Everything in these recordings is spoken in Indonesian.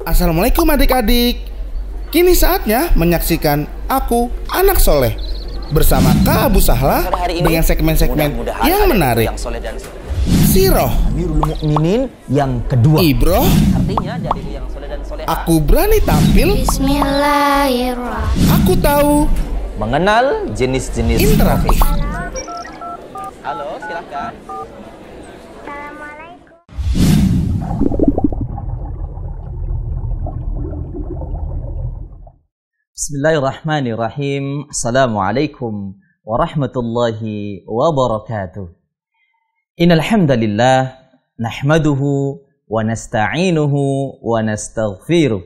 Assalamualaikum adik-adik. Kini saatnya menyaksikan Aku Anak Soleh bersama Kak Abu Sahla dengan segmen-segmen yang menarik. Siroh, Amirul Mukminin yang kedua. Ibroh, Artinya jadi yang soleh dan soleh. Aku Berani Tampil, Bismillahirrahmanirrahim. Aku Tahu, Mengenal jenis-jenis Interaktif. Halo, silakan. Bismillahirrahmanirrahim. Assalamualaikum warahmatullahi wabarakatuh. Innal hamdalillah nahmaduhu wa nasta'inuhu wa nastaghfiruh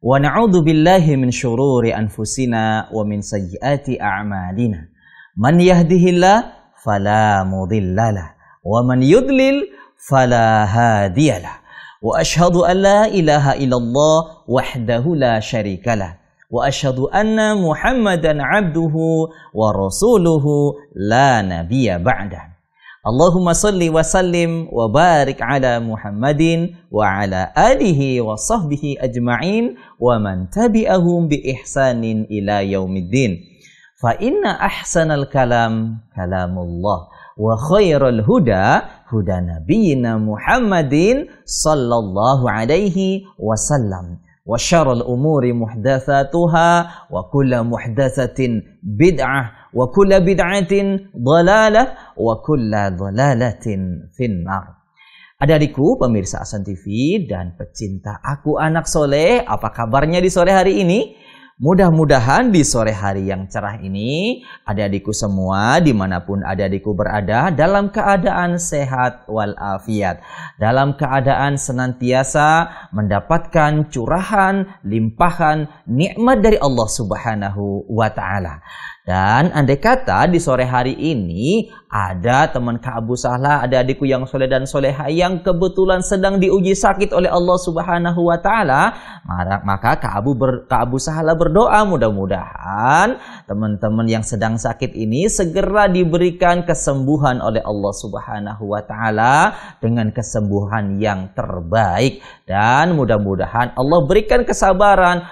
wa na'udzu billahi min syururi anfusina wa min sayyiati a'malina. Man yahdihillah fala mudhillalah wa man yudlil fala hadiyalah. Wa asyhadu an la ilaha illallah wahdahu la syarikalah. Wa asyhadu anna Muhammadan abduhu wa rasuluhu la nabiyya ba'dah. Allahumma salli wa sallim wa barik ala Muhammadin wa ala alihi wa sahbihi ajma'in wa man tabi'ahum bi ihsanin ila yaumiddin. Fa inna ahsanal kalam kalamullah wa khairal huda huda nabiyyina Muhammadin sallallahu alaihi wasallam. Wa syarrul umuri muhdatsatuha wa kullu muhdatsatin bid'ah wa kullu bid'atin dhalalah wa kullu dhalalatin finnar. Adik-adikku pemirsa Ahsan TV dan pecinta Aku Anak Soleh, apa kabarnya di sore hari ini? Mudah-mudahan di sore hari yang cerah ini adik-adikku semua dimanapun adik-adikku berada dalam keadaan sehat walafiat, dalam keadaan senantiasa mendapatkan curahan, limpahan nikmat dari Allah Subhanahu wa Ta'ala. Dan andai kata di sore hari ini ada teman Kak Abu Sahla, ada adikku yang soleh dan soleha yang kebetulan sedang diuji sakit oleh Allah Subhanahu wa Ta'ala, maka Kak Abu Sahla berdoa mudah-mudahan teman-teman yang sedang sakit ini segera diberikan kesembuhan oleh Allah Subhanahu wa Ta'ala dengan kesembuhan yang terbaik, dan mudah-mudahan Allah berikan kesabaran,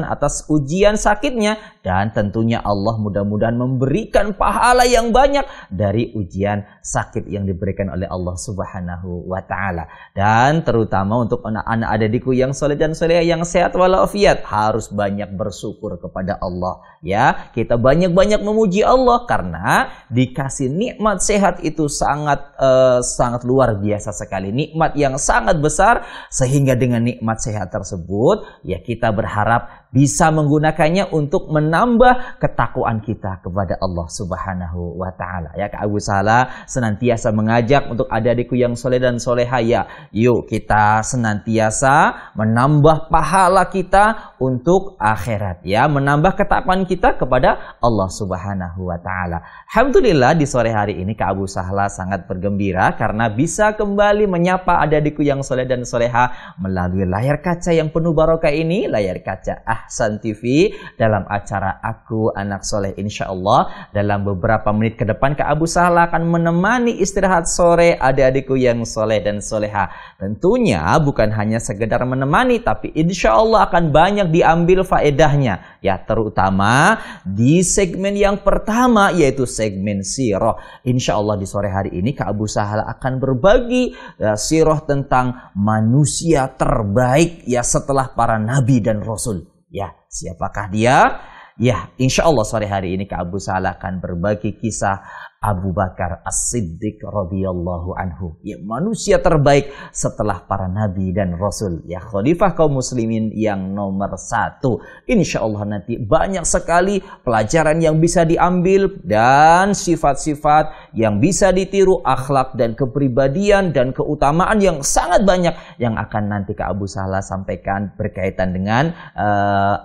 atas ujian sakitnya, dan tentunya Allah mudah-mudahan memberikan pahala yang banyak dari ujian sakit yang diberikan oleh Allah Subhanahu wa Ta'ala. Dan terutama untuk anak-anak adikku yang soleh dan soleh yang sehat walafiat, harus banyak bersyukur kepada Allah ya. Kita banyak-banyak memuji Allah karena dikasih nikmat sehat itu sangat luar biasa sekali, nikmat yang sangat besar, sehingga dengan nikmat sehat tersebut ya kita berharap bisa menggunakannya untuk menambah ketakwaan kita kepada Allah Subhanahu wa Ta'ala. Ya, Kak Abu Sahla senantiasa mengajak untuk adik-adikku yang soleh dan soleha, ya, yuk kita senantiasa menambah pahala kita untuk akhirat, ya, menambah ketakwaan kita kepada Allah Subhanahu wa Ta'ala. Alhamdulillah di sore hari ini Kak Abu Sahla sangat bergembira karena bisa kembali menyapa adik-adikku yang soleh dan soleha melalui layar kaca yang penuh barokah ini, layar kaca Ahsan TV, dalam acara Aku Anak Soleh. Insya Allah dalam beberapa menit ke depan Kak Abu Sahla akan menemani istirahat sore adik-adikku yang soleh dan soleha. Tentunya bukan hanya sekedar menemani, tapi insya Allah akan banyak diambil faedahnya, ya, terutama di segmen yang pertama yaitu segmen siroh. Insya Allah di sore hari ini Kak Abu Sahla akan berbagi siroh tentang manusia terbaik ya setelah para nabi dan rasul. Ya, siapakah dia? Ya, insya Allah sore hari ini Kak Abu Sahla akan berbagi kisah Abu Bakar As-Siddiq radhiyallahu anhu. Ya, manusia terbaik setelah para nabi dan rasul. Ya, khalifah kaum muslimin yang nomor 1. Insya Allah nanti banyak sekali pelajaran yang bisa diambil dan sifat-sifat yang bisa ditiru, akhlak dan kepribadian dan keutamaan yang sangat banyak yang akan nanti Kak Abu Sahla sampaikan berkaitan dengan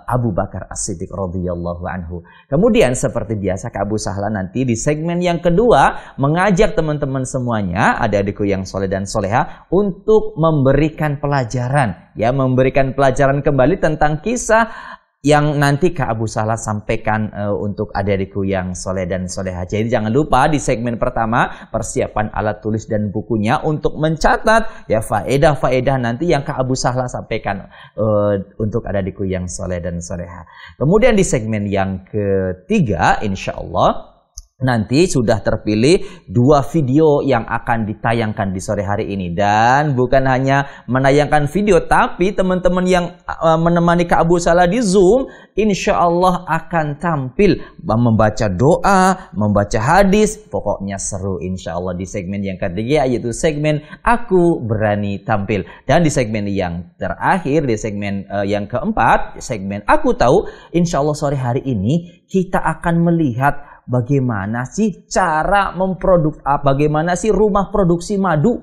Abu Bakar As-Siddiq radhiyallahu anhu. Kemudian seperti biasa Kak Abu Sahla nanti di segmen yang kedua mengajak teman-teman semuanya, adik-adikku yang soleh dan soleha, untuk memberikan pelajaran, ya, memberikan pelajaran kembali tentang kisah yang nanti Kak Abu Sahlah sampaikan untuk adik-adikku yang soleh dan soleha. Jadi jangan lupa di segmen pertama persiapan alat tulis dan bukunya untuk mencatat ya faedah-faedah nanti yang Kak Abu Sahlah sampaikan untuk adik-adikku yang soleh dan soleha. Kemudian di segmen yang ketiga, insya Allah nanti sudah terpilih 2 video yang akan ditayangkan di sore hari ini. Dan bukan hanya menayangkan video, tapi teman-teman yang menemani Kak Abu Sahlah di Zoom, insya Allah akan tampil membaca doa, membaca hadis. Pokoknya seru insya Allah di segmen yang ketiga, yaitu segmen Aku Berani Tampil. Dan di segmen yang terakhir, di segmen yang keempat, segmen Aku Tahu, insya Allah sore hari ini kita akan melihat bagaimana sih cara bagaimana sih rumah produksi madu.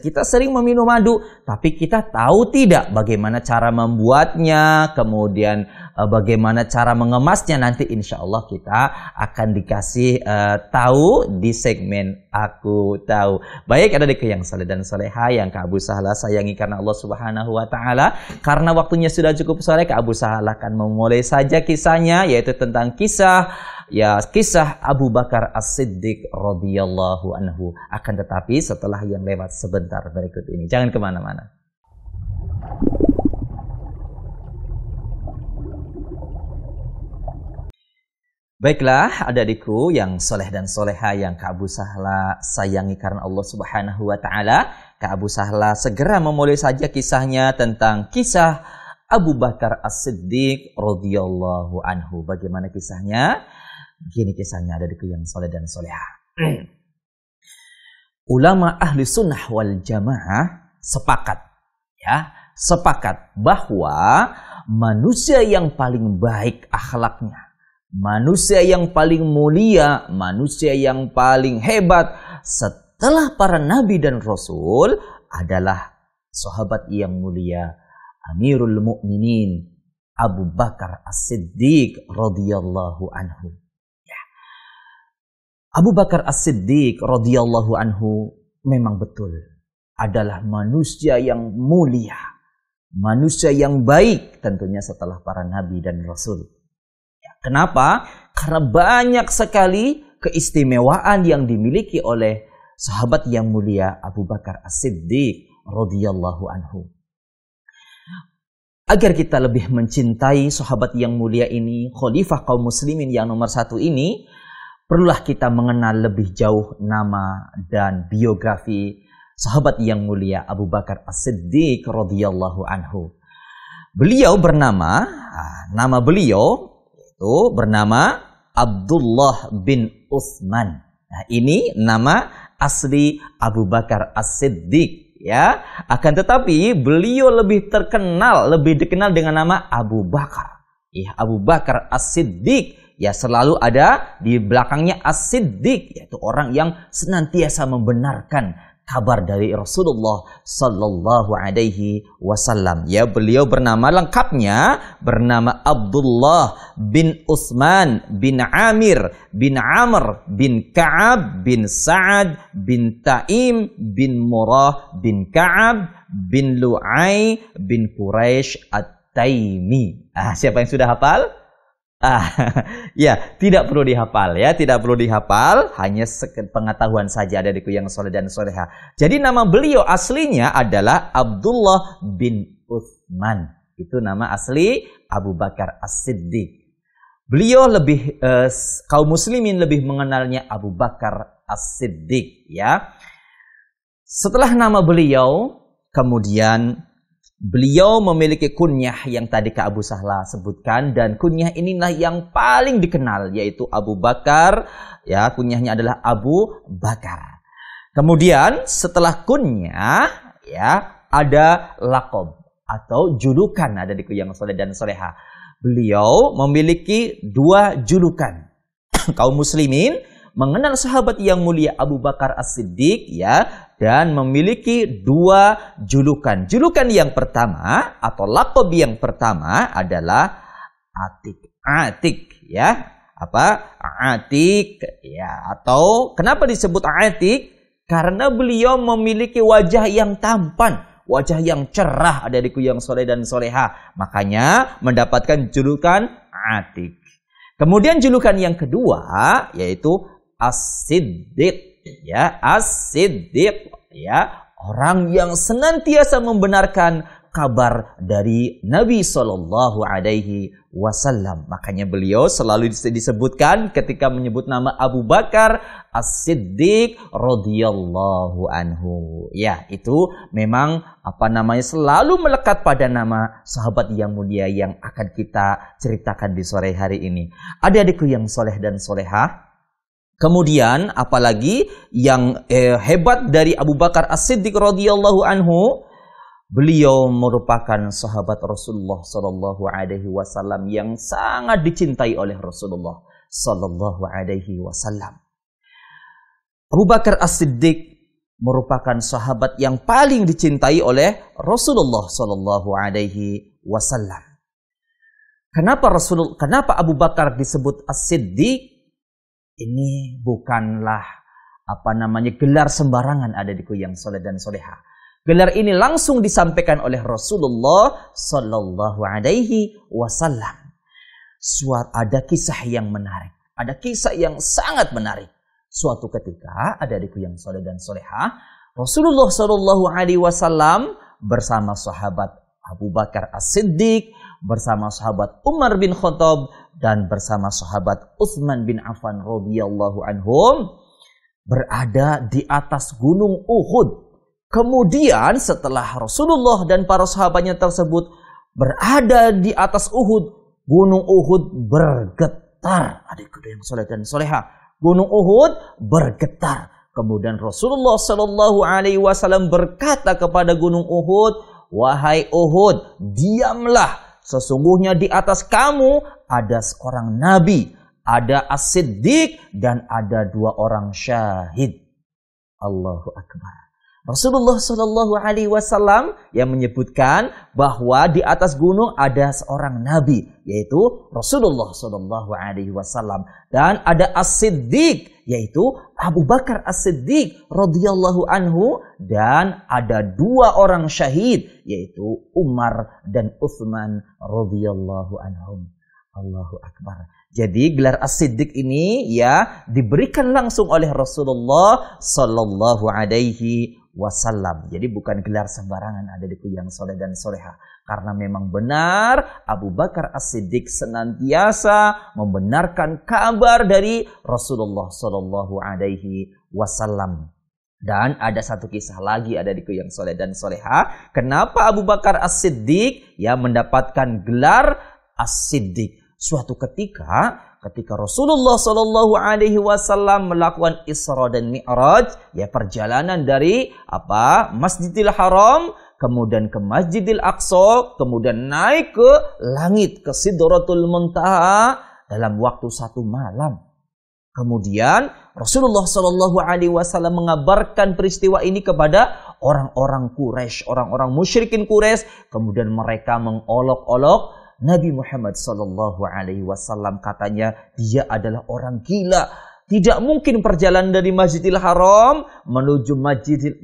Kita sering meminum madu, tapi kita tahu tidak bagaimana cara membuatnya, kemudian bagaimana cara mengemasnya. Nanti insya Allah kita akan dikasih tahu di segmen Aku Tahu. Baik, adik-adik yang saleh dan soleha yang Kak Abu Sahlah sayangi karena Allah Subhanahu wa Ta'ala. Karena waktunya sudah cukup sore, Kak Abu Sahlah akan memulai saja kisahnya, yaitu tentang kisah Abu Bakar As-Siddiq radhiyallahu anhu. Akan tetapi setelah yang lewat sebentar berikut ini. Jangan kemana-mana. Baiklah adik-adikku yang soleh dan soleha yang Kak Abu Sahlah sayangi karena Allah Subhanahu wa Ta'ala. Kak Abu Sahlah segera memulai saja kisahnya tentang kisah Abu Bakar As-Siddiq radhiyallahu anhu. Bagaimana kisahnya? Begini kisahnya adik-adikku yang soleh dan soleha. Ulama ahli sunnah wal jamaah sepakat bahwa manusia yang paling baik akhlaknya, manusia yang paling mulia, manusia yang paling hebat setelah para nabi dan rasul adalah sahabat yang mulia Amirul Mukminin Abu Bakar As-Siddiq radhiyallahu anhu. Abu Bakar As-Siddiq radhiyallahu anhu memang betul adalah manusia yang mulia, manusia yang baik tentunya setelah para nabi dan rasul. Kenapa? Karena banyak sekali keistimewaan yang dimiliki oleh sahabat yang mulia Abu Bakar As-Siddiq radhiyallahu anhu. Agar kita lebih mencintai sahabat yang mulia ini, khalifah kaum muslimin yang nomor 1 ini, perlulah kita mengenal lebih jauh nama dan biografi sahabat yang mulia Abu Bakar As-Siddiq radhiyallahu anhu. Nama beliau itu bernama Abdullah bin Utsman. Nah, ini nama asli Abu Bakar As-Siddiq ya. Akan tetapi beliau lebih dikenal dengan nama Abu Bakar. Ya, Abu Bakar As-Siddiq. Ya, selalu ada di belakangnya As-Siddiq, yaitu orang yang senantiasa membenarkan kabar dari Rasulullah sallallahu alaihi wasallam. Ya, beliau lengkapnya bernama Abdullah bin Utsman bin Amir bin Amr bin Ka'ab bin Sa'ad bin Taim bin Murrah bin Ka'ab bin Lu'ay bin Quraisy At-Taimi. Siapa yang sudah hafal? Ya, tidak perlu dihafal ya, hanya pengetahuan saja adikku yang soleh dan soleha. Jadi nama beliau aslinya adalah Abdullah bin Utsman. Itu nama asli Abu Bakar As-Siddiq. Beliau kaum muslimin lebih mengenalnya Abu Bakar As-Siddiq ya. Setelah nama beliau, kemudian beliau memiliki kunyah yang tadi Kak Abu Sahlah sebutkan, dan kunyah inilah yang paling dikenal, yaitu Abu Bakar. Ya, kunyahnya adalah Abu Bakar. Kemudian setelah kunyah ya ada laqab atau julukan adikku yang soleh dan soleha. Beliau memiliki 2 julukan. Kaum muslimin mengenal sahabat yang mulia Abu Bakar As-Siddiq ya, dan memiliki 2 julukan. Julukan yang pertama atau laqab yang pertama adalah Atik ya. Apa? Atik ya, atau kenapa disebut Atik? Karena beliau memiliki wajah yang tampan, wajah yang cerah adikku yang soleh dan soleha. Makanya mendapatkan julukan Atik. Kemudian julukan yang kedua yaitu As-Siddiq, ya, As-Siddiq, ya, orang yang senantiasa membenarkan kabar dari Nabi Sallallahu Alaihi Wasallam. Makanya beliau selalu disebutkan ketika menyebut nama Abu Bakar As-Siddiq radhiyallahu anhu. Ya, itu memang selalu melekat pada nama sahabat yang mulia yang akan kita ceritakan di sore hari ini. Adik-adikku yang soleh dan soleha. Kemudian apalagi yang hebat dari Abu Bakar As-Siddiq radhiyallahu anhu, beliau merupakan sahabat Rasulullah sallallahu alaihi wasallam yang sangat dicintai oleh Rasulullah sallallahu alaihi wasallam. Abu Bakar As-Siddiq merupakan sahabat yang paling dicintai oleh Rasulullah sallallahu alaihi wasallam. Kenapa Abu Bakar disebut As-Siddiq? Ini bukanlah gelar sembarangan adikku yang soleh dan soleha. Gelar ini langsung disampaikan oleh Rasulullah Sallallahu Alaihi Wasallam. Ada kisah yang menarik, ada kisah yang sangat menarik. Suatu ketika, adikku yang soleh dan soleha, Rasulullah Sallallahu Alaihi Wasallam bersama sahabat Abu Bakar As-Siddiq, bersama sahabat Umar bin Khattab, dan bersama sahabat Utsman bin Affan radhiyallahu anhum berada di atas gunung Uhud. Kemudian setelah Rasulullah dan para sahabatnya tersebut berada di atas Uhud, gunung Uhud bergetar. Adikku yang soleh dan soleha, gunung Uhud bergetar. Kemudian Rasulullah Shallallahu Alaihi Wasallam berkata kepada gunung Uhud, wahai Uhud, diamlah. Sesungguhnya di atas kamu ada seorang nabi, ada As-Siddiq, dan ada 2 orang syahid. Allahu Akbar. Rasulullah Shallallahu Alaihi Wasallam yang menyebutkan bahwa di atas gunung ada seorang nabi, yaitu Rasulullah Shallallahu Alaihi Wasallam, dan ada As-Siddiq, yaitu Abu Bakar As-Siddiq radhiyallahu anhu, dan ada 2 orang syahid, yaitu Umar dan Utsman radhiyallahu anhum. Allahu Akbar. Jadi gelar As-Siddiq ini ya diberikan langsung oleh Rasulullah Sallallahu Alaihi Wasallam. Jadi bukan gelar sembarangan adikku yang soleh dan soleha. Karena memang benar Abu Bakar As-Siddiq senantiasa membenarkan kabar dari Rasulullah Sallallahu Alaihi Wasallam. Dan ada satu kisah lagi adikku yang soleh dan soleha. Kenapa Abu Bakar As-Siddiq ya mendapatkan gelar As-Siddiq? Suatu ketika Rasulullah Shallallahu Alaihi Wasallam melakukan Isra dan Mi'raj, ya perjalanan dari Masjidil Haram, kemudian ke Masjidil Aqsa, kemudian naik ke langit ke Sidratul Muntaha dalam waktu 1 malam. Kemudian Rasulullah Shallallahu Alaihi Wasallam mengabarkan peristiwa ini kepada orang-orang Quraisy, orang-orang musyrikin Quraisy. Kemudian mereka mengolok-olok Nabi Muhammad Sallallahu Alaihi Wasallam, katanya dia adalah orang gila. Tidak mungkin perjalanan dari Masjidil Haram menuju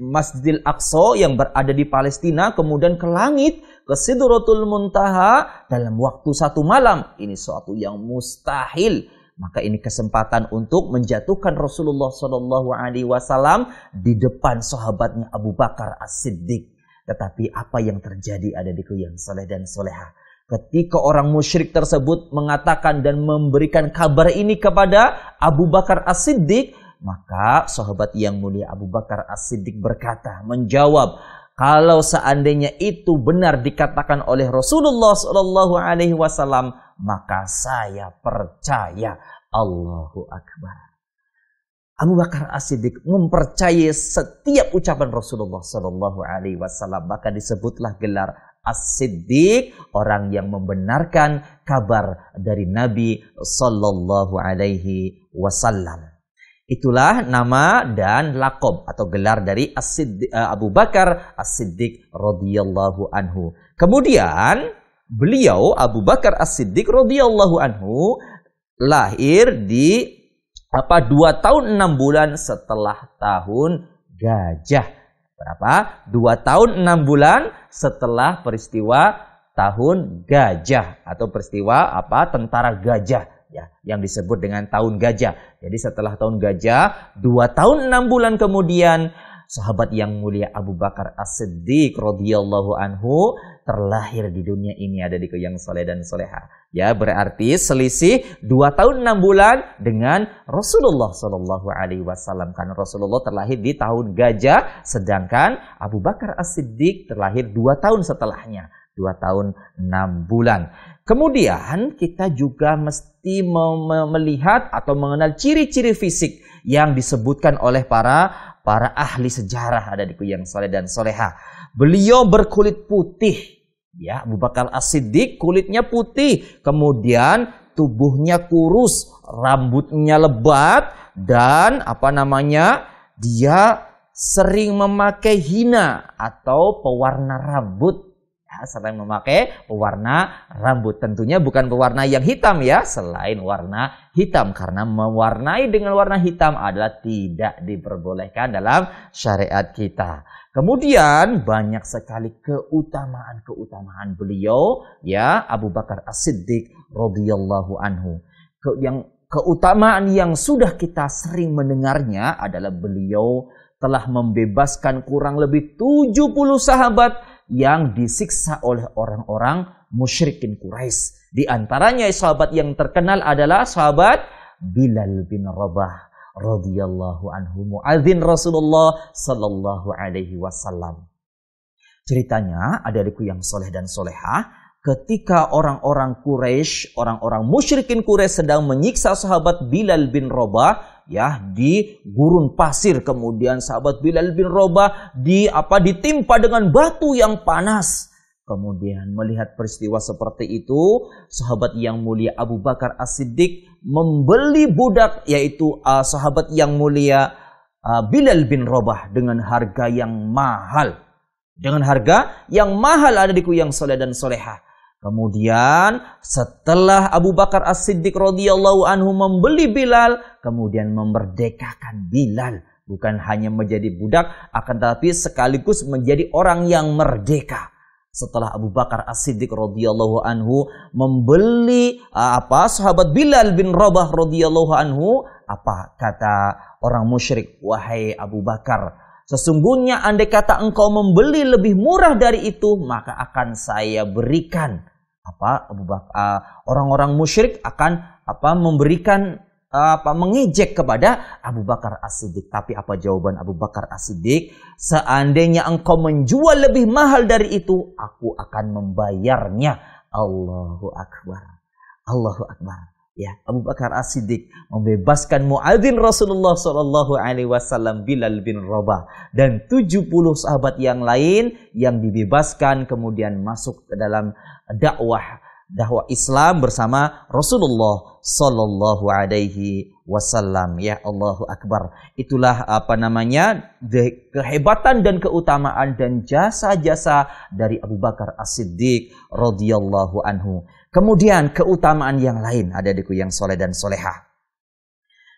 Masjidil Aqsa yang berada di Palestina, kemudian ke langit, ke Sidratul Muntaha dalam waktu 1 malam. Ini suatu yang mustahil. Maka ini kesempatan untuk menjatuhkan Rasulullah Sallallahu Alaihi Wasallam di depan sahabatnya Abu Bakar As-Siddiq. Tetapi apa yang terjadi adikku yang soleh dan soleha? Ketika orang musyrik tersebut mengatakan dan memberikan kabar ini kepada Abu Bakar As-Siddiq, maka sahabat yang mulia Abu Bakar As-Siddiq menjawab, kalau seandainya itu benar dikatakan oleh Rasulullah Shallallahu Alaihi Wasallam, maka saya percaya. Allahu Akbar. Abu Bakar As-Siddiq mempercayai setiap ucapan Rasulullah Shallallahu Alaihi Wasallam, maka disebutlah gelar As-Siddiq, orang yang membenarkan kabar dari Nabi Sallallahu Alaihi Wasallam. Itulah nama dan laqab atau gelar dari Abu Bakar As-Siddiq radhiyallahu anhu. Kemudian beliau Abu Bakar As-Siddiq radhiyallahu anhu lahir di 2 tahun 6 bulan setelah tahun gajah. Berapa? 2 tahun 6 bulan setelah peristiwa tahun gajah atau peristiwa tentara gajah ya, yang disebut dengan tahun gajah. Jadi setelah tahun gajah 2 tahun 6 bulan kemudian sahabat yang mulia Abu Bakar As-Siddiq radhiyallahu anhu terlahir di dunia ini, ada di yang soleh dan soleha. Ya, berarti selisih 2 tahun 6 bulan dengan Rasulullah Shallallahu Alaihi Wasallam. Karena Rasulullah terlahir di tahun gajah, sedangkan Abu Bakar As-Siddiq terlahir 2 tahun setelahnya, 2 tahun 6 bulan. Kemudian kita juga mesti melihat atau mengenal ciri-ciri fisik yang disebutkan oleh para ahli sejarah, ada di yang soleh dan soleha. Beliau berkulit putih. Ya, Abu Bakar As-Siddiq kulitnya putih, kemudian tubuhnya kurus, rambutnya lebat, dan dia sering memakai hina atau pewarna rambut. Ya, sering memakai pewarna rambut. Tentunya bukan pewarna yang hitam ya, selain warna hitam, karena mewarnai dengan warna hitam adalah tidak diperbolehkan dalam syariat kita. Kemudian banyak sekali keutamaan beliau ya, Abu Bakar As-Siddiq radhiyallahu anhu. Keutamaan yang sudah kita sering mendengarnya adalah beliau telah membebaskan kurang lebih 70 sahabat yang disiksa oleh orang-orang musyrikin Quraisy. Di antaranya sahabat yang terkenal adalah sahabat Bilal bin Rabah radhiyallahu anhu, muadzin Rasulullah sallallahu alaihi wasallam. Ceritanya, adikku yang soleh dan soleha, ketika orang-orang Quraisy, orang-orang musyrikin Quraisy sedang menyiksa sahabat Bilal bin Rabah ya di gurun pasir, kemudian sahabat Bilal bin Rabah ditimpa dengan batu yang panas. Kemudian melihat peristiwa seperti itu, sahabat yang mulia Abu Bakar As-Siddiq membeli budak, yaitu sahabat yang mulia Bilal bin Rabah dengan harga yang mahal. Dengan harga yang mahal, adikku yang soleh dan soleha. Kemudian setelah Abu Bakar As-Siddiq radhiyallahu anhu membeli Bilal, kemudian memerdekakan Bilal. Bukan hanya menjadi budak, akan tetapi sekaligus menjadi orang yang merdeka. Setelah Abu Bakar As-Siddiq radhiyallahu anhu membeli sahabat Bilal bin Rabah radhiyallahu anhu, apa kata orang musyrik? Wahai Abu Bakar, sesungguhnya andai kata engkau membeli lebih murah dari itu, maka akan saya berikan orang-orang musyrik akan memberikan mengejek kepada Abu Bakar As-Siddiq. Tapi apa jawaban Abu Bakar As-Siddiq? Seandainya engkau menjual lebih mahal dari itu, aku akan membayarnya. Allahu Akbar. Allahu Akbar. Ya, Abu Bakar As-Siddiq membebaskan muadzin Rasulullah sallallahu alaihi wasallam Bilal bin Rabah dan 70 sahabat yang lain yang dibebaskan, kemudian masuk ke dalam dakwah Islam bersama Rasulullah sallallahu alaihi wasallam. Ya, Allahu Akbar. Itulah kehebatan dan keutamaan dan jasa-jasa dari Abu Bakar As-Siddiq radhiyallahu anhu. Kemudian keutamaan yang lain, adikku yang soleh dan soleha.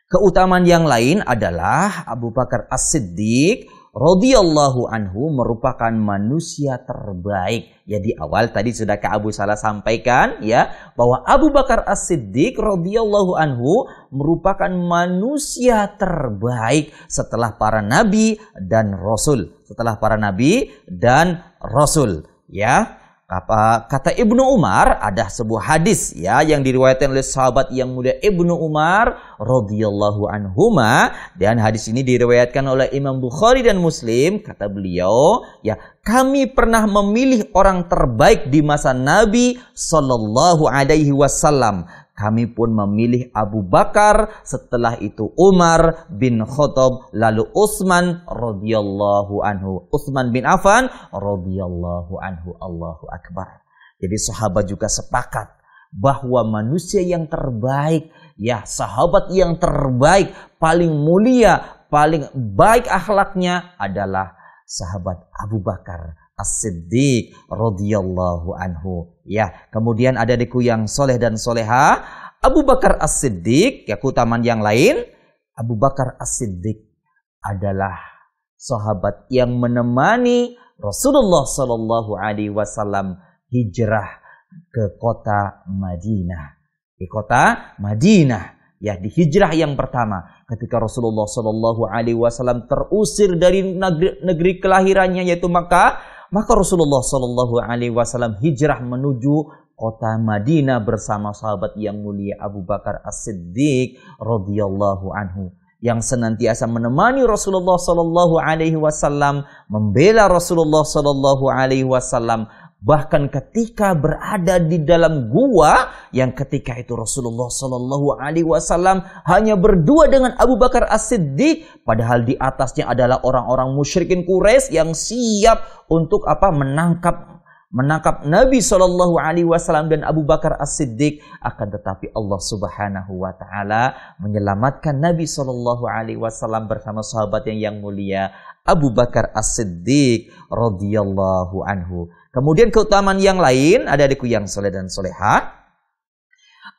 Keutamaan yang lain adalah Abu Bakar As-Siddiq radhiyallahu anhu merupakan manusia terbaik. Ya, di awal tadi sudah Kak Abu Salah sampaikan ya, bahwa Abu Bakar As-Siddiq radhiyallahu anhu merupakan manusia terbaik setelah para nabi dan rasul. Setelah para nabi dan rasul, ya. Kata Ibnu Umar, ada sebuah hadis ya yang diriwayatkan oleh sahabat yang mulia Ibnu Umar radhiyallahu anhuma, dan hadis ini diriwayatkan oleh Imam Bukhari dan Muslim. Kata beliau, ya, kami pernah memilih orang terbaik di masa Nabi sallallahu alaihi wasallam. Kami pun memilih Abu Bakar, setelah itu Umar bin Khattab, lalu Utsman radhiyallahu anhu, Utsman bin Affan radhiyallahu anhu. Allahu Akbar. Jadi sahabat juga sepakat bahwa manusia yang terbaik, ya, sahabat yang terbaik, paling mulia, paling baik akhlaknya adalah sahabat Abu Bakar As-Siddiq radhiyallahu anhu. Ya, kemudian adikku yang soleh dan soleha, Abu Bakar As-Siddiq, ya, keutamaan yang lain, Abu Bakar As-Siddiq adalah sahabat yang menemani Rasulullah Shallallahu Alaihi Wasallam hijrah ke kota Madinah. Di kota Madinah, ya, di hijrah yang pertama, ketika Rasulullah Shallallahu Alaihi Wasallam terusir dari negeri kelahirannya yaitu Makkah, maka Rasulullah Shallallahu Alaihi Wasallam hijrah menuju kota Madinah bersama sahabat yang mulia Abu Bakar As-Siddiq radhiyallahu anhu, yang senantiasa menemani Rasulullah Shallallahu Alaihi Wasallam, membela Rasulullah Shallallahu Alaihi Wasallam, bahkan ketika berada di dalam gua yang ketika itu Rasulullah Shallallahu Alaihi Wasallam hanya berdua dengan Abu Bakar As-Siddiq, padahal di atasnya adalah orang-orang musyrikin Quraisy yang siap untuk menangkap Nabi Shallallahu Alaihi Wasallam dan Abu Bakar As-Siddiq. Akan tetapi Allah Subhanahu Wa Taala menyelamatkan Nabi Shallallahu Alaihi Wasallam bersama sahabat yang mulia Abu Bakar As-Siddiq radhiyallahu anhu. Kemudian keutamaan yang lain, adik-adikku yang soleh dan soleha,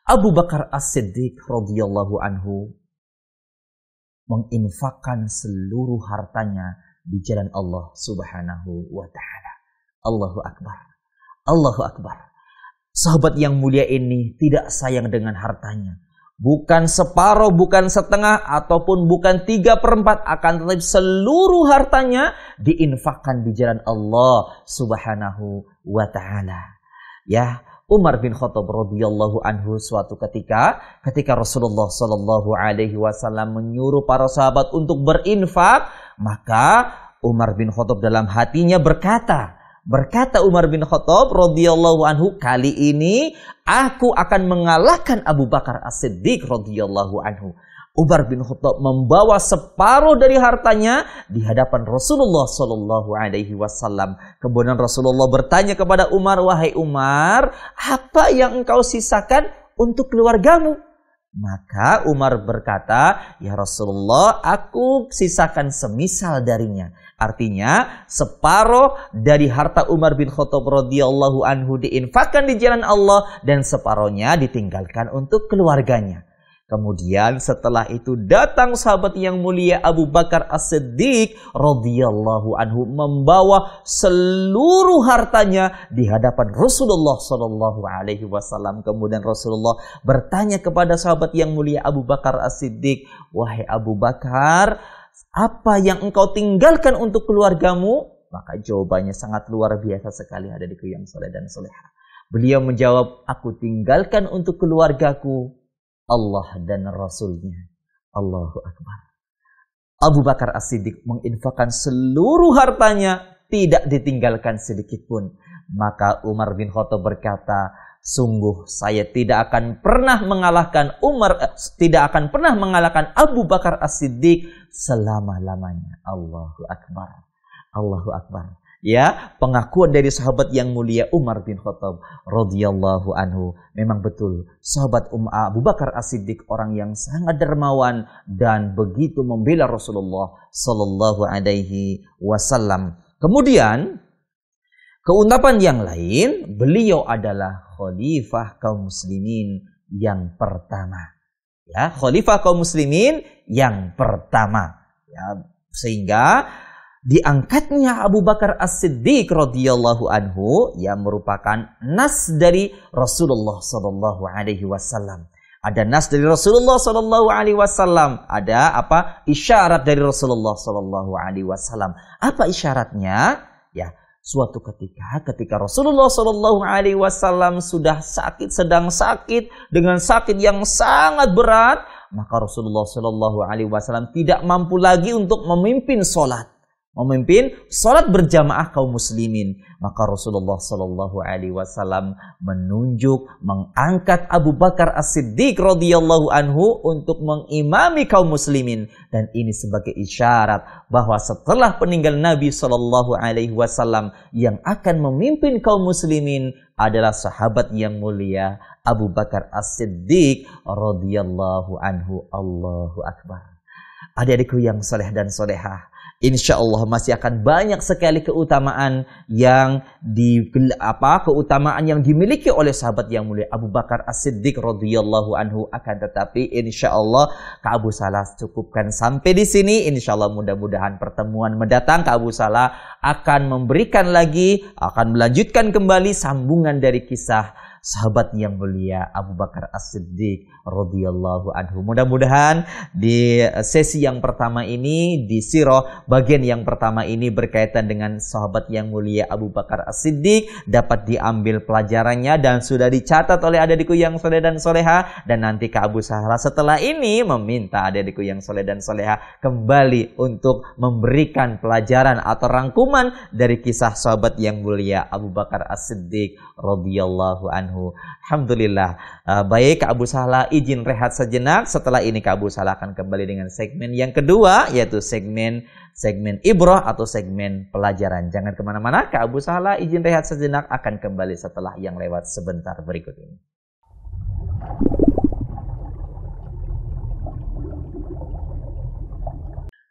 Abu Bakar As-Siddiq radhiyallahu anhu menginfakkan seluruh hartanya di jalan Allah Subhanahu Wa Taala. Allahu Akbar. Allahu Akbar. Sahabat yang mulia ini tidak sayang dengan hartanya. Bukan separuh, bukan setengah, ataupun bukan 3/4. Akan tetapi seluruh hartanya diinfakkan di jalan Allah Subhanahu Wa Ta'ala. Ya, Umar bin Khattab radhiyallahu anhu suatu ketika Rasulullah Shallallahu Alaihi Wasallam menyuruh para sahabat untuk berinfak, maka Umar bin Khattab dalam hatinya berkata Umar bin Khattab radhiyallahu anhu, kali ini aku akan mengalahkan Abu Bakar As-Siddiq radhiyallahu anhu. Umar bin Khattab membawa separuh dari hartanya di hadapan Rasulullah Shallallahu Alaihi Wasallam. Kemudian Rasulullah bertanya kepada Umar, wahai Umar, apa yang engkau sisakan untuk keluargamu? Maka Umar berkata, ya Rasulullah, aku sisakan semisal darinya. Artinya separuh dari harta Umar bin Khattab radhiyallahu anhu diinfakkan di jalan Allah dan separuhnya ditinggalkan untuk keluarganya. Kemudian setelah itu datang sahabat yang mulia Abu Bakar As-Siddiq radhiyallahu anhu membawa seluruh hartanya di hadapan Rasulullah Shallallahu Alaihi Wasallam. Kemudian Rasulullah bertanya kepada sahabat yang mulia Abu Bakar As-Siddiq, wahai Abu Bakar, apa yang engkau tinggalkan untuk keluargamu? Maka jawabannya sangat luar biasa sekali, adik-adikku yang soleh dan soleha. Beliau menjawab, aku tinggalkan untuk keluargaku Allah dan Rasulnya. Allahu Akbar. Abu Bakar As-Siddiq menginfakkan seluruh hartanya, tidak ditinggalkan sedikit pun. Maka Umar bin Khattab berkata, sungguh saya tidak akan pernah mengalahkan Abu Bakar As-Siddiq selama-lamanya. Allahu Akbar. Allahu Akbar. Ya, pengakuan dari sahabat yang mulia Umar bin Khattab radhiyallahu anhu. Memang betul, sahabat Abu Bakar As-Siddiq orang yang sangat dermawan dan begitu membela Rasulullah sallallahu alaihi wasallam. Kemudian keutamaan yang lain, beliau adalah khalifah kaum muslimin yang pertama. Ya, khalifah kaum muslimin yang pertama. Ya, sehingga diangkatnya Abu Bakar As-Siddiq radhiyallahu anhu yang merupakan nas dari Rasulullah sallallahu alaihi wasallam. Ada nas dari Rasulullah sallallahu alaihi wasallam, ada isyarat dari Rasulullah sallallahu alaihi wasallam. Apa isyaratnya? Ya, suatu ketika Rasulullah sallallahu alaihi wasallam sedang sakit dengan sakit yang sangat berat, maka Rasulullah sallallahu alaihi wasallam tidak mampu lagi untuk memimpin salat berjamaah kaum muslimin. Maka Rasulullah sallallahu alaihi wasallam mengangkat Abu Bakar As-Siddiq radhiyallahu anhu untuk mengimami kaum muslimin, dan ini sebagai isyarat bahwa setelah peninggal Nabi sallallahu alaihi wasallam yang akan memimpin kaum muslimin adalah sahabat yang mulia Abu Bakar As-Siddiq radhiyallahu anhu. Allahu Akbar. Adik-adikku yang soleh dan solehah, insya Allah masih akan banyak sekali keutamaan yang keutamaan yang dimiliki oleh sahabat yang mulia Abu Bakar As-Siddiq radhiyallahu anhu. Akan tetapi insya Allah Kak Abu Salah cukupkan sampai di sini. Insya Allah mudah-mudahan pertemuan mendatang Kak Abu Salah akan memberikan lagi, akan melanjutkan kembali sambungan dari kisah sahabat yang mulia Abu Bakar As-Siddiq radhiyallahu anhu. Mudah-mudahan di sesi yang pertama ini, di sirah bagian yang pertama ini berkaitan dengan sahabat yang mulia Abu Bakar As-Siddiq dapat diambil pelajarannya dan sudah dicatat oleh adik-adikku yang soleh dan soleha. Dan nanti Kak Abu Salah setelah ini meminta adik-adikku yang soleh dan soleha kembali untuk memberikan pelajaran atau rangkuman dari kisah sahabat yang mulia Abu Bakar As-Siddiq radhiyallahu anhu. Alhamdulillah. Baik Kak Abu Salah izin rehat sejenak. Setelah ini Kak Abu Salah akan kembali dengan segmen yang kedua, yaitu segmen ibrah atau segmen pelajaran. Jangan kemana-mana, Kak Abu Salah izin rehat sejenak, akan kembali setelah yang lewat sebentar berikut ini.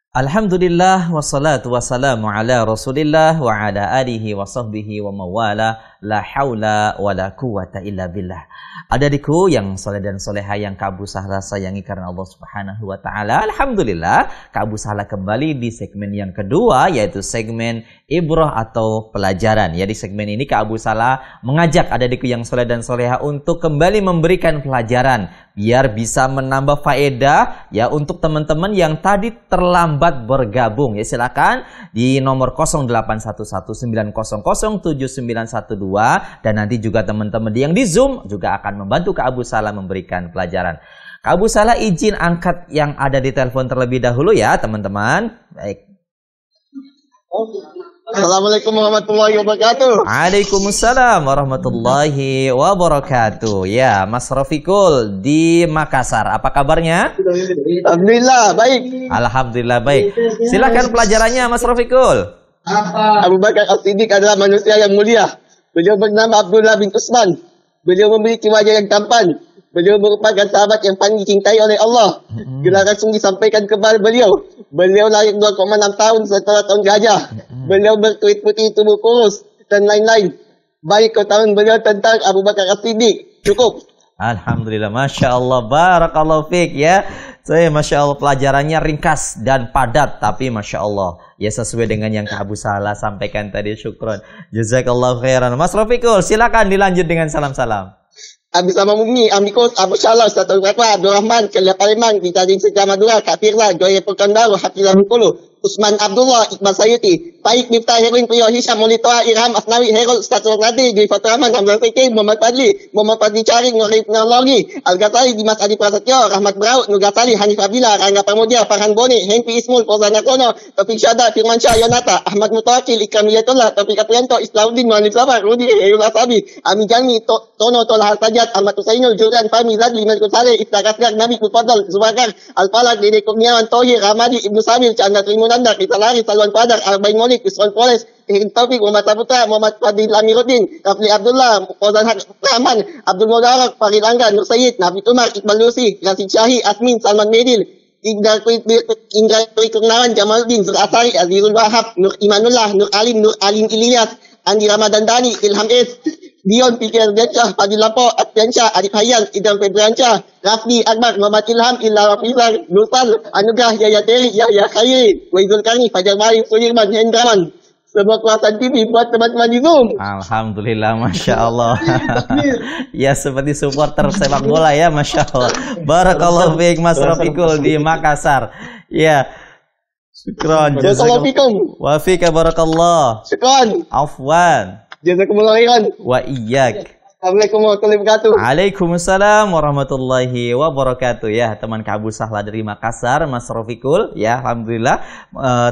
Alhamdulillah wassalatu wassalamu ala Rasulillah wa ala alihi wa sahbihi wa mawala, la haula wa la quwata illa billah. Adik-adikku yang soleh dan soleha yang Kak Abu Salah sayangi karena Allah Subhanahu wa taala. Alhamdulillah Kak Abu Salah kembali di segmen yang kedua, yaitu segmen ibrah atau pelajaran. Ya, di segmen ini Kak Abu Salah mengajak adik-adikku yang soleh dan soleha untuk kembali memberikan pelajaran biar bisa menambah faedah ya untuk teman-teman yang tadi terlambat bergabung. Ya, silakan di nomor 0811900791 dan nanti juga teman-teman yang di Zoom juga akan membantu Kak Abu Salah memberikan pelajaran. Kak Abu Salah izin angkat yang ada di telepon terlebih dahulu ya, teman-teman. Baik. Assalamualaikum warahmatullahi wabarakatuh. Waalaikumsalam warahmatullahi wabarakatuh. Ya, Mas Rafiqul di Makassar. Apa kabarnya? Alhamdulillah baik. Alhamdulillah baik. Silakan pelajarannya Mas Rafiqul. Abu Bakar As-Siddiq adalah manusia yang mulia. Beliau bernama Abdullah bin Utsman. Beliau memiliki wajah yang tampan. Beliau merupakan sahabat yang paling dicintai oleh Allah. Gelar langsung disampaikan kepada beliau. Beliau lahir 2,6 tahun setelah tahun gajah. Beliau berkulit putih, tubuh kurus, dan lain-lain. Baik keutamaan beliau tentang Abu Bakar As-Siddiq. Cukup. Alhamdulillah, Masya Allah, barakallahu fiqh ya. Saya Masya Allah pelajarannya ringkas dan padat, tapi Masya Allah ya sesuai dengan yang Kak Abu Salah sampaikan tadi. Syukron, jazakallahu khairan. Mas Rafiqul silakan dilanjut dengan salam-salam. Habis sama Mumi, amikus, Abu Salah, Ustaz Al-Fatwa, Abdul Rahman, Kelia Palembang, Ditadin Sejah Madura, Kak Firza, Joya Pekanbaru, Hafizah Mukulu, Usman Abdullah, Iqbal Sayuti, Paik Miftah Heruin, Priyo Hisham, Molitoa, Irham, Asnawi, Herul, Ustaz Nadi, Dwi Fatul Rahman, Hamzah Fikir, Muhammad Fadli Caring, Nurif Nalori, Al-Ghazali, Dimas Adi Prasetyo, Rahmat Braut, Nugasali, Hanif Abdillah, Rangga Pramudia, Farhan Boni, Henry Ismul, Fauzan Yakono, Taufik Syada, Firman Syah, Yonata, Ahmad Mutawakil, Ikram Yatullah, Taufik Aprianto, Islauddin, Muhammad Sabar, Rudi, Herul Asabi, Ami Jami, Tono Tolah Sajat, Ahmad Husainul, Juran, Fahmi, Zadli, Melkul Saleh, Iftar Asgar, Nabi Kufadal, Zubakar, Al-Falak, Dede Kurniawan, Tohir, Ramadi, Ibnu Samir, Chandra Trimunanda, Kita Lari, Salwan Padar, Arbain Molik, Iswan Flores, Irin Taufik, Muhammad Saputra, Muhammad Fadil Amiruddin, Rafli Abdullah, Fauzan Rahman, Abdul Mubarak, Farid Angga, Nur Sayyid, Nabi Umar, Iqbal Lusi, Rasid Syahi, Asmin, Salman Medil, Indra Dwi Kurnawan, Jamaluddin, Zur Asari, Azizul Wahab, Nur Imanullah, Nur Alim Ilyas, Andi Ramadan Dani, Ilham S, Dion Fikir Diansyah, Fadil Lampo, Atyansyah, Adib Hayyan, Idam Febriansyah, Rafli Akbar, Muhammad Ilham, Illa Rafizar, Nurfal, Anugrah, Yahya Teri, Yahya Khairi, Waizul Karni, Fajar Mari, Sudirman, Hendraman. Semua kekuatan TV buat teman-teman di Zoom. Alhamdulillah, Masya Allah. Ya, seperti supporter sepak bola ya, Masya Allah. Barakallahu fiik Mas Rafiqul di Makassar. Ya. Syukran. Jazakallahu wa fika barakallah. Syukran. Afwan. Jazakumullah khairan. Wa iyyak. Assalamualaikum warahmatullahi wabarakatuh. Waalaikumsalam warahmatullahi wabarakatuh. Ya, teman Kak Abu Salah dari Makassar, Mas Rafiqul, ya alhamdulillah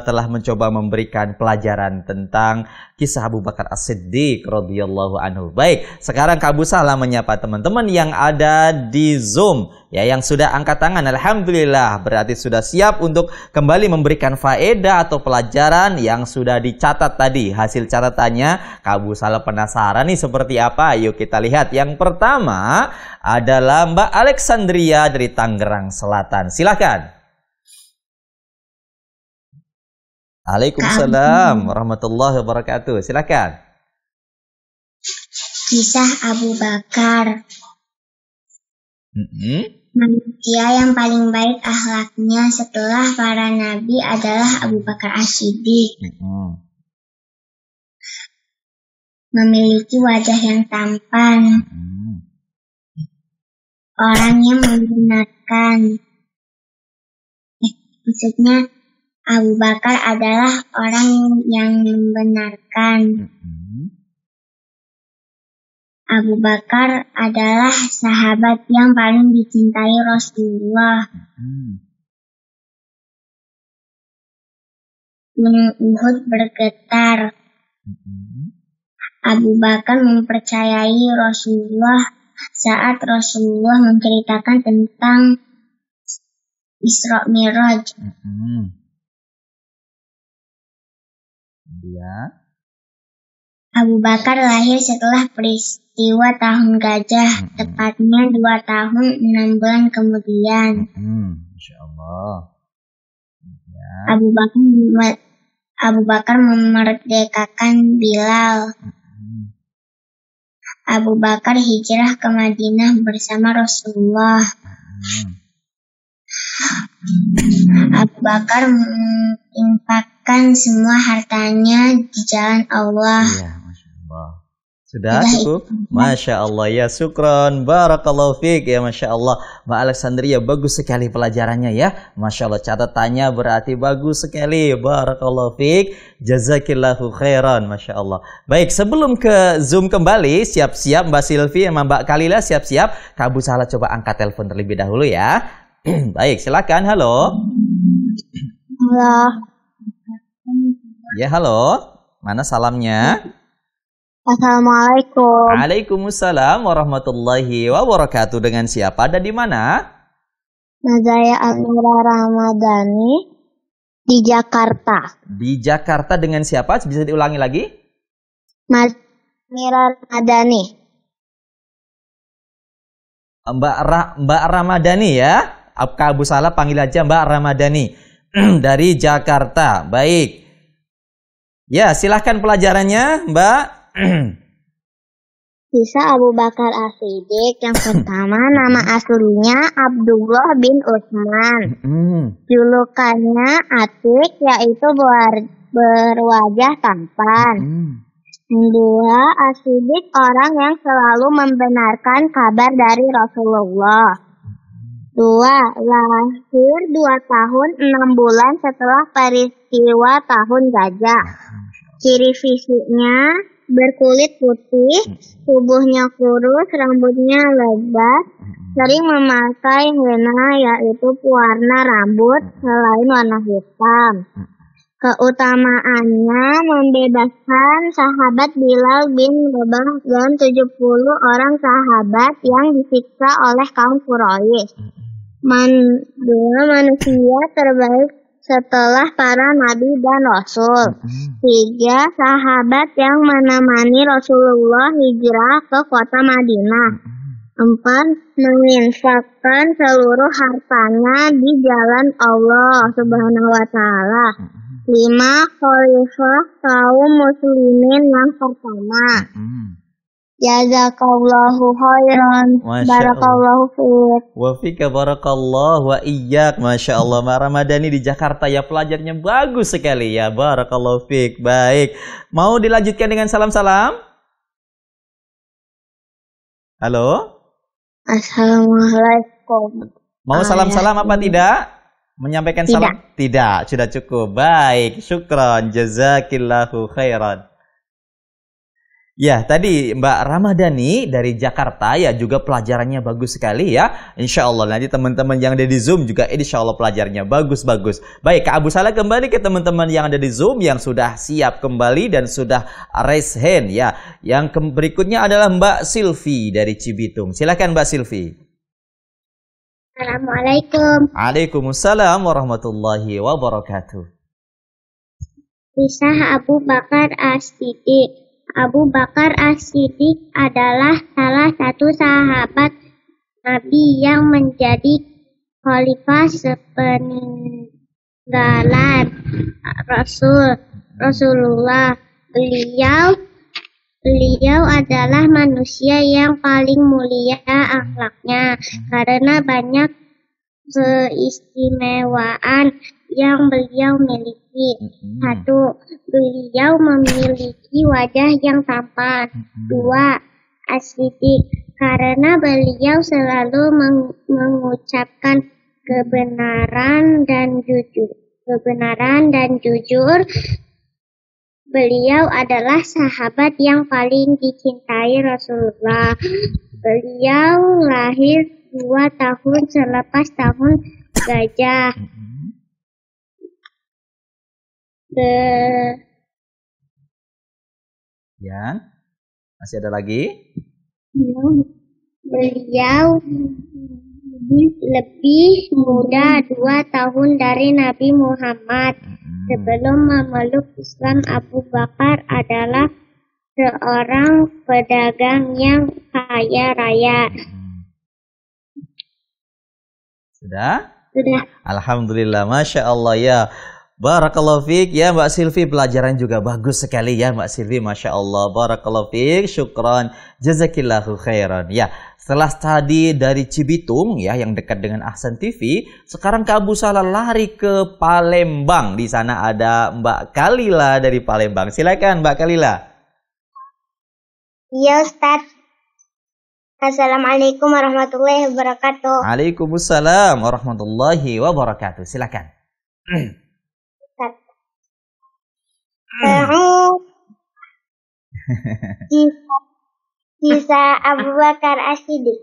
telah mencoba memberikan pelajaran tentang kisah Abu Bakar As-Siddiq radhiyallahu anhu. Baik, sekarang Kak Abu Salah menyapa teman-teman yang ada di Zoom, ya yang sudah angkat tangan. Alhamdulillah, berarti sudah siap untuk kembali memberikan faedah atau pelajaran yang sudah dicatat tadi. Hasil catatannya Kak Abu Salah penasaran nih seperti apa? Yuk kita lihat. Yang pertama adalah Mbak Alexandria dari Tangerang Selatan. Silakan. Waalaikumsalam warahmatullahi wabarakatuh. Silakan. Kisah Abu Bakar. Manusia yang paling baik akhlaknya setelah para nabi adalah Abu Bakar As-Siddiq. Memiliki wajah yang tampan. Orang yang membenarkan. Maksudnya Abu Bakar adalah orang yang membenarkan. Abu Bakar adalah sahabat yang paling dicintai Rasulullah. Gunung Uhud bergetar. Abu Bakar mempercayai Rasulullah saat Rasulullah menceritakan tentang Isra Mi'raj. Abu Bakar lahir setelah peristiwa tahun gajah, tepatnya 2 tahun 6 bulan kemudian. Masya Allah. Abu Bakar memerdekakan Bilal. Abu Bakar hijrah ke Madinah bersama Rasulullah. Abu Bakar menginfakkan semua hartanya di jalan Allah. Iya, Masya Allah. Sudah cukup? Masya Allah ya, syukron. Barakallahu fiqh ya, Masya Allah. Mbak Alexandria, bagus sekali pelajarannya ya. Masya Allah, catatannya berarti bagus sekali. Barakallahu fiqh. Jazakillahu khairan. Masya Allah. Baik, sebelum ke Zoom kembali, siap-siap Mbak Silvi sama Mbak Kalila, siap-siap. Kak Abu Salah coba angkat telepon terlebih dahulu ya. Baik, silakan. Halo. Halo. Ya, halo. Mana salamnya? Assalamualaikum. Waalaikumsalam warahmatullahi wabarakatuh. Dengan siapa? Ada di mana? Nazaya Amira Ramadhani di Jakarta. Di Jakarta dengan siapa? Bisa diulangi lagi? Amira Ramadhani. Mbak Ramadhani ya. Kak Abu Salah panggil aja Mbak Ramadhani dari Jakarta. Baik. Ya, silahkan pelajarannya, Mbak. Kisah Abu Bakar As-Siddiq. Yang pertama, nama aslinya Abdullah bin Utsman. Julukannya Atik, yaitu berwajah tampan. Kedua, As-Siddiq orang yang selalu membenarkan kabar dari Rasulullah. 2. Lahir 2 tahun 6 bulan setelah peristiwa tahun gajah. Ciri fisiknya berkulit putih, tubuhnya kurus, rambutnya lebat, sering memakai henna yaitu pewarna rambut selain warna hitam. Keutamaannya membebaskan sahabat Bilal bin Rabah dan 70 orang sahabat yang disiksa oleh kaum Quraisy. Manusia terbaik setelah para nabi dan rasul. 3. Sahabat yang menemani Rasulullah hijrah ke kota Madinah. 4. Menginfakkan seluruh hartanya di jalan Allah Subhanahu wa Ta'ala. 5. Khalifah kaum muslimin yang pertama. Jazakallahu khairan. Barakallahu fiik. Wa fika barakallah wa iyyak. Masya Allah, Mbak Ramadhani di Jakarta ya, pelajarnya bagus sekali ya. Barakallahu fiik. Baik, mau dilanjutkan dengan salam-salam? Halo? Assalamualaikum. Mau salam-salam apa tidak? Menyampaikan salam? Tidak, sudah cukup. Baik, syukran. Jazakillahu khairan. Ya, tadi Mbak Ramadhani dari Jakarta ya, juga pelajarannya bagus sekali ya. Insya Allah nanti teman-teman yang ada di Zoom juga insya Allah pelajarannya bagus-bagus. Baik, Kak Abu Salah kembali ke teman-teman yang ada di Zoom yang sudah siap kembali dan sudah raise hand ya. Yang berikutnya adalah Mbak Silvi dari Cibitung. Silakan Mbak Silvi. Assalamualaikum. Waalaikumsalam warahmatullahi wabarakatuh. Kisah Abu Bakar As-Siddiq. Abu Bakar As-Siddiq adalah salah satu sahabat Nabi yang menjadi khalifah sepeninggalan Rasulullah. Beliau adalah manusia yang paling mulia akhlaknya karena banyak keistimewaan yang beliau miliki. 1. Beliau memiliki wajah yang tampan. 2. As-Siddiq, karena beliau selalu mengucapkan kebenaran dan jujur. Beliau adalah sahabat yang paling dicintai Rasulullah. Beliau lahir 2 tahun selepas tahun gajah. Ya, masih ada lagi? Beliau lebih muda 2 tahun dari Nabi Muhammad. Sebelum memeluk Islam, Abu Bakar adalah seorang pedagang yang kaya raya. Sudah? Sudah. Alhamdulillah, Masya Allah ya. Barakallahu fiik ya Mbak Silvi, pelajaran juga bagus sekali ya Mbak Silvi, Masya Allah. Barakallahu fiik, syukran, jazakillahu khairan. Ya, setelah tadi dari Cibitung ya yang dekat dengan Ahsan TV, sekarang ke Abu Salah lari ke Palembang. Di sana ada Mbak Kalila dari Palembang. Silakan Mbak Kalila. Iya Ustaz. Assalamualaikum warahmatullahi wabarakatuh. Waalaikumsalam warahmatullahi wabarakatuh. Silakan. Kisah Abu Bakar As-Siddiq.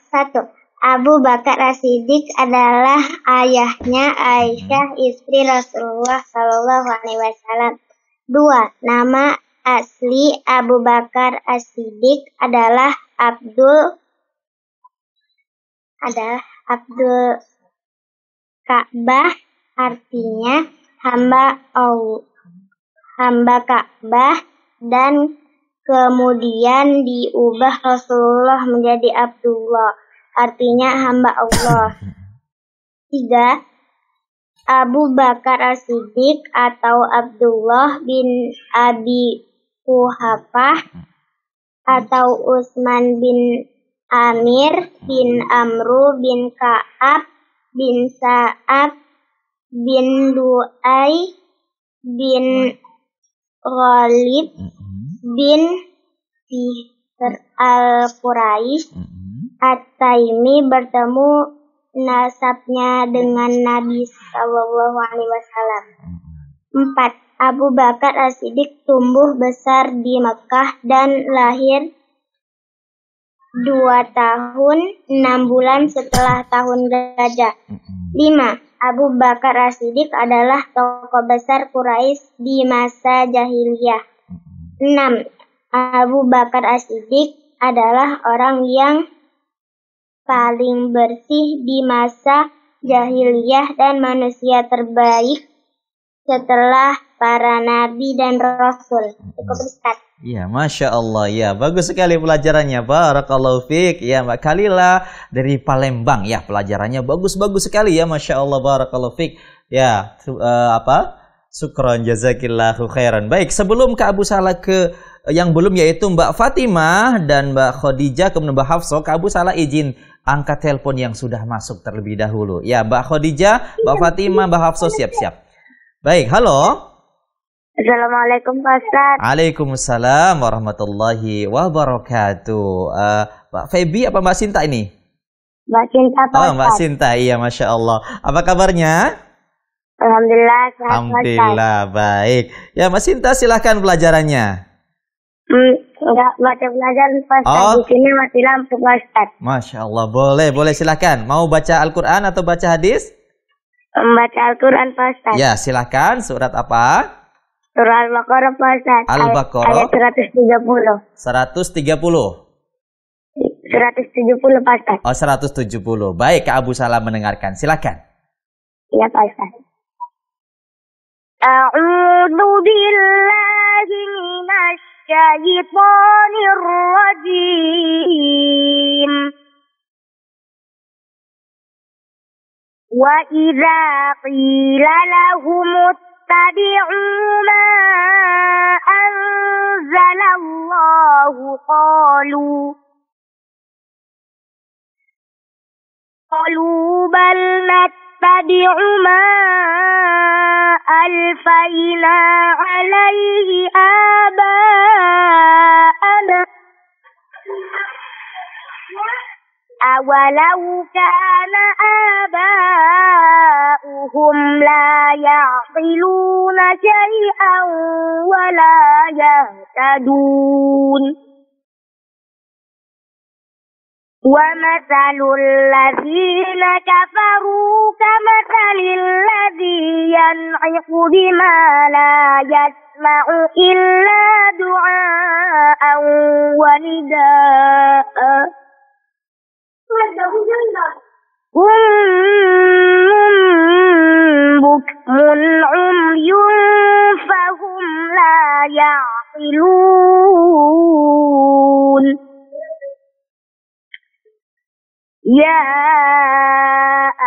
Satu. Abu Bakar As-Siddiq adalah ayahnya Aisyah, istri Rasulullah Shallallahu Alaihi Wasallam. 2. Nama asli Abu Bakar As-Siddiq adalah Abdul Ka'bah, artinya hamba Ka'bah, dan kemudian diubah Rasulullah menjadi Abdullah, artinya hamba Allah. 3. Abu Bakar As-Siddiq atau Abdullah bin Abi Quhafah atau Utsman bin Amir bin Amru bin Ka'ab bin Sa'ab bin Lu'ay bin Ghalib bin Fihr al-Quraisy At-Taimi bertemu nasabnya dengan Nabi Sallallahu Alaihi Wasallam. 4. Abu Bakar As-Siddiq tumbuh besar di Mekah dan lahir 2 tahun 6 bulan setelah tahun gajah. 5. Abu Bakar As-Siddiq adalah tokoh besar Quraisy di masa jahiliyah. 6. Abu Bakar As-Siddiq adalah orang yang paling bersih di masa jahiliyah dan manusia terbaik setelah para nabi dan rasul. Cukup Ustaz. Ya, Masya Allah ya, bagus sekali pelajarannya. Barakallahu fiik ya Mbak Kalila dari Palembang ya, pelajarannya bagus-bagus sekali ya, Masya Allah. Barakallahu fiik ya. Syukran, jazakillahu khairan. Baik, sebelum ke Abu Salah ke yang belum, yaitu Mbak Fatimah dan Mbak Khadijah kemudian Mbak Hafsah, ke Abu Salah izin angkat telepon yang sudah masuk terlebih dahulu. Ya, Mbak Khadijah, Mbak Fatimah, Mbak Hafsah siap-siap. Baik, halo. Assalamualaikum Pak Ustaz. Waalaikumsalam warahmatullahi wabarakatuh. Mbak Febi apa Mbak Sinta ini? Mbak Sinta Pak Ustaz. Oh, Mbak Sinta, iya Masya Allah. Apa kabarnya? Alhamdulillah. Alhamdulillah, baik. Ya Mbak Sinta, silahkan pelajarannya. Enggak baca pelajaran Pak Ustaz. Oh. Di sini mati lampu Pak Ustaz. Masya Allah, boleh silahkan. Mau baca Al-Quran atau baca hadis? Membaca Al-Quran Pak Ustaz. Ya, silahkan. Surat apa? Surah Al-Baqarah Pak Ustaz. Al-Baqarah. Ayat 130. 130. 170 Pak Ustaz. Oh, 170. Baik, Kak Abu Salah mendengarkan. Silakan. Iya Pak Ustaz. A'udzu billahi minasy syaithanir rajim. وإذا قيل لهم اتبعوا ما أنزل الله قالوا بل نتبع ما ألفينا عليه آباءنا أولو كان آباؤهم لا يعقلون شيئا ولا يهتدون ومثل الذين كفروا كمثل الذي ينعق بما لا يسمع إلا دعاء ونداء بكم عمي فهم لا يعقلون يا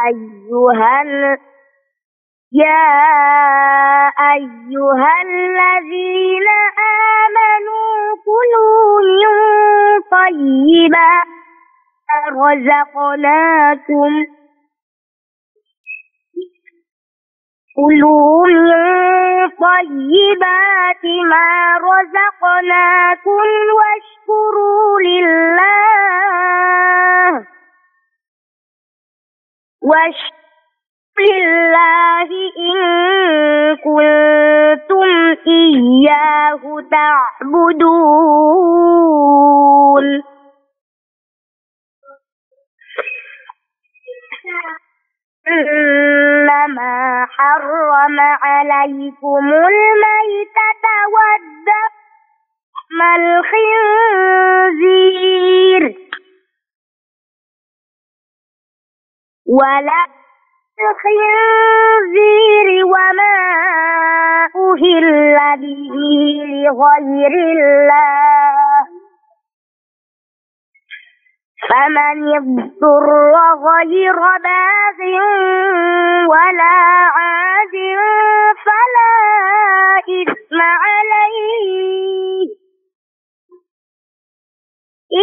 أيها الذين آمنوا كلوا من طيبات رزقناكم ما رزقناكم واشكروا لله إن كنتم إياه تعبدون إنما حرم عليكم الميتة والدم الخنزير وما أهل به لغير الله فمن اضطر غير باغ ولا عاد فلا إثم عليه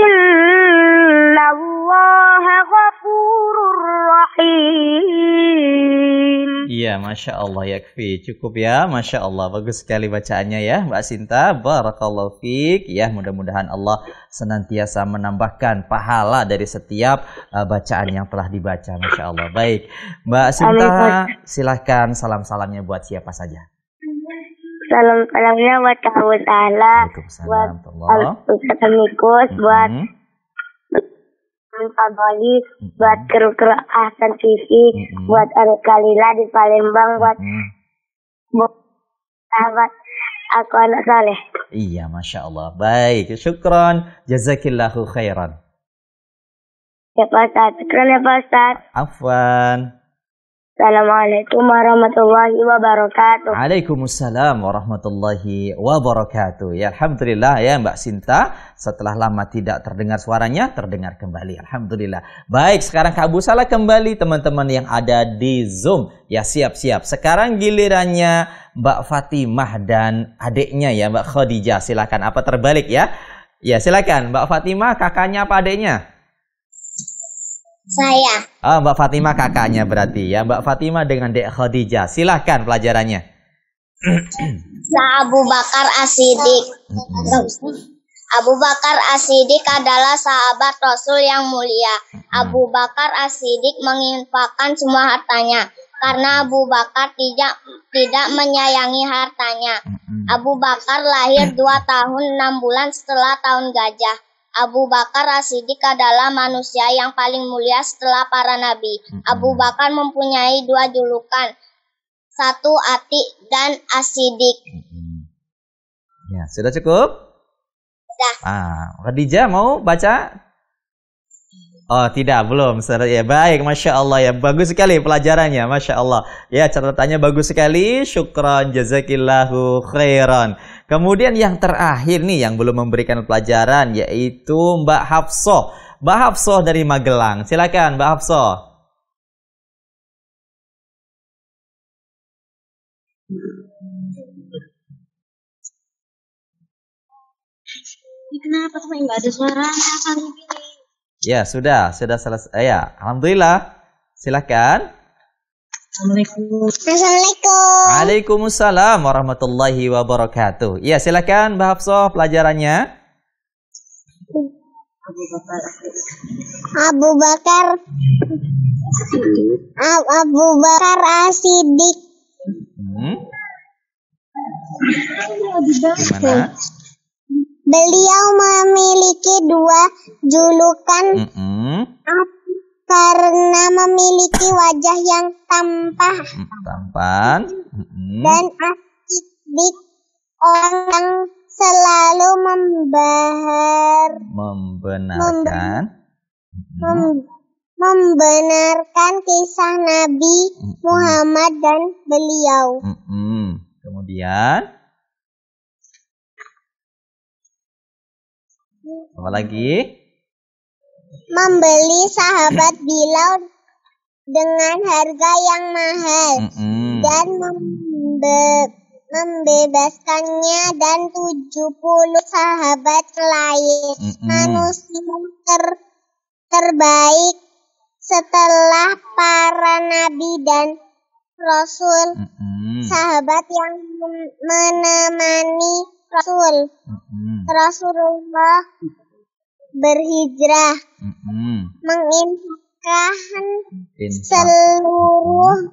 إن الله غفور رحيم. Iya, Masya Allah, yakfi. Cukup ya, Masya Allah. Bagus sekali bacaannya ya, Mbak Sinta. Barakallahu fiik. Ya, mudah-mudahan Allah senantiasa menambahkan pahala dari setiap bacaan yang telah dibaca. Masya Allah. Baik, Mbak Sinta, silahkan salam-salamnya buat siapa saja. Salam-salamnya buat Kak Abu Sahla, buat Ustaz Amikus, buat Pak Bali, buat kru-kru Ahsan TV, buat Arik Kalila di Palembang, buat sahabat aku anak saleh. Iya, Masya Allah. Baik, syukron, jazakillahu khairan. Ya Pak Ustaz, syukron ya Pak Ustaz. Afwan. Assalamualaikum warahmatullahi wabarakatuh. Waalaikumsalam warahmatullahi wabarakatuh. Ya, alhamdulillah ya Mbak Sinta, setelah lama tidak terdengar suaranya, terdengar kembali. Alhamdulillah. Baik, sekarang Kak Abu Salah kembali, teman-teman yang ada di Zoom. Ya, siap-siap. Sekarang gilirannya Mbak Fatimah dan adiknya ya, Mbak Khadijah. Silakan, apa terbalik ya? Ya, silakan Mbak Fatimah, kakaknya apa adiknya? Saya. Oh, Mbak Fatimah kakaknya berarti ya. Mbak Fatimah dengan Dek Khadijah. Silahkan pelajarannya. Abu Bakar As-Siddiq. Abu Bakar As-Siddiq adalah sahabat Rasul yang mulia. Abu Bakar As-Siddiq menginfakkan semua hartanya karena Abu Bakar tidak menyayangi hartanya. Abu Bakar lahir 2 tahun 6 bulan setelah tahun gajah. Abu Bakar As-Siddiq adalah manusia yang paling mulia setelah para nabi. Abu Bakar mempunyai 2 julukan, 1 Atiq dan As-Siddiq. Ya, sudah cukup? Sudah. Khadijah mau baca? Oh, tidak, belum. Ya, baik, Masya Allah ya. Bagus sekali pelajarannya, Masya Allah. Ya, catatannya bagus sekali. Syukran, jazakillahu khairan. Kemudian yang terakhir nih, yang belum memberikan pelajaran, yaitu Mbak Hafsah. Mbak Hafsah dari Magelang. Silakan, Mbak Hafsah. Ini kenapa tuh nggak ada suaranya kali ini? Ya, sudah selesai. Ya, alhamdulillah. Silakan. Assalamualaikum. Waalaikumsalam warahmatullahi wabarakatuh. Ya, silakan Mbak Hafsah pelajarannya. Abu Bakar As-Siddiq. Gimana? Beliau memiliki dua julukan karena memiliki wajah yang tampan dan As-Siddiq orang yang selalu membenarkan kisah Nabi Muhammad dan beliau. Kemudian apa lagi? Membeli sahabat Bilal dengan harga yang mahal dan membebaskannya dan 70 sahabat lain. Manusia terbaik setelah para nabi dan rasul, sahabat yang menemani Rasulullah berhijrah, menginfakkan seluruh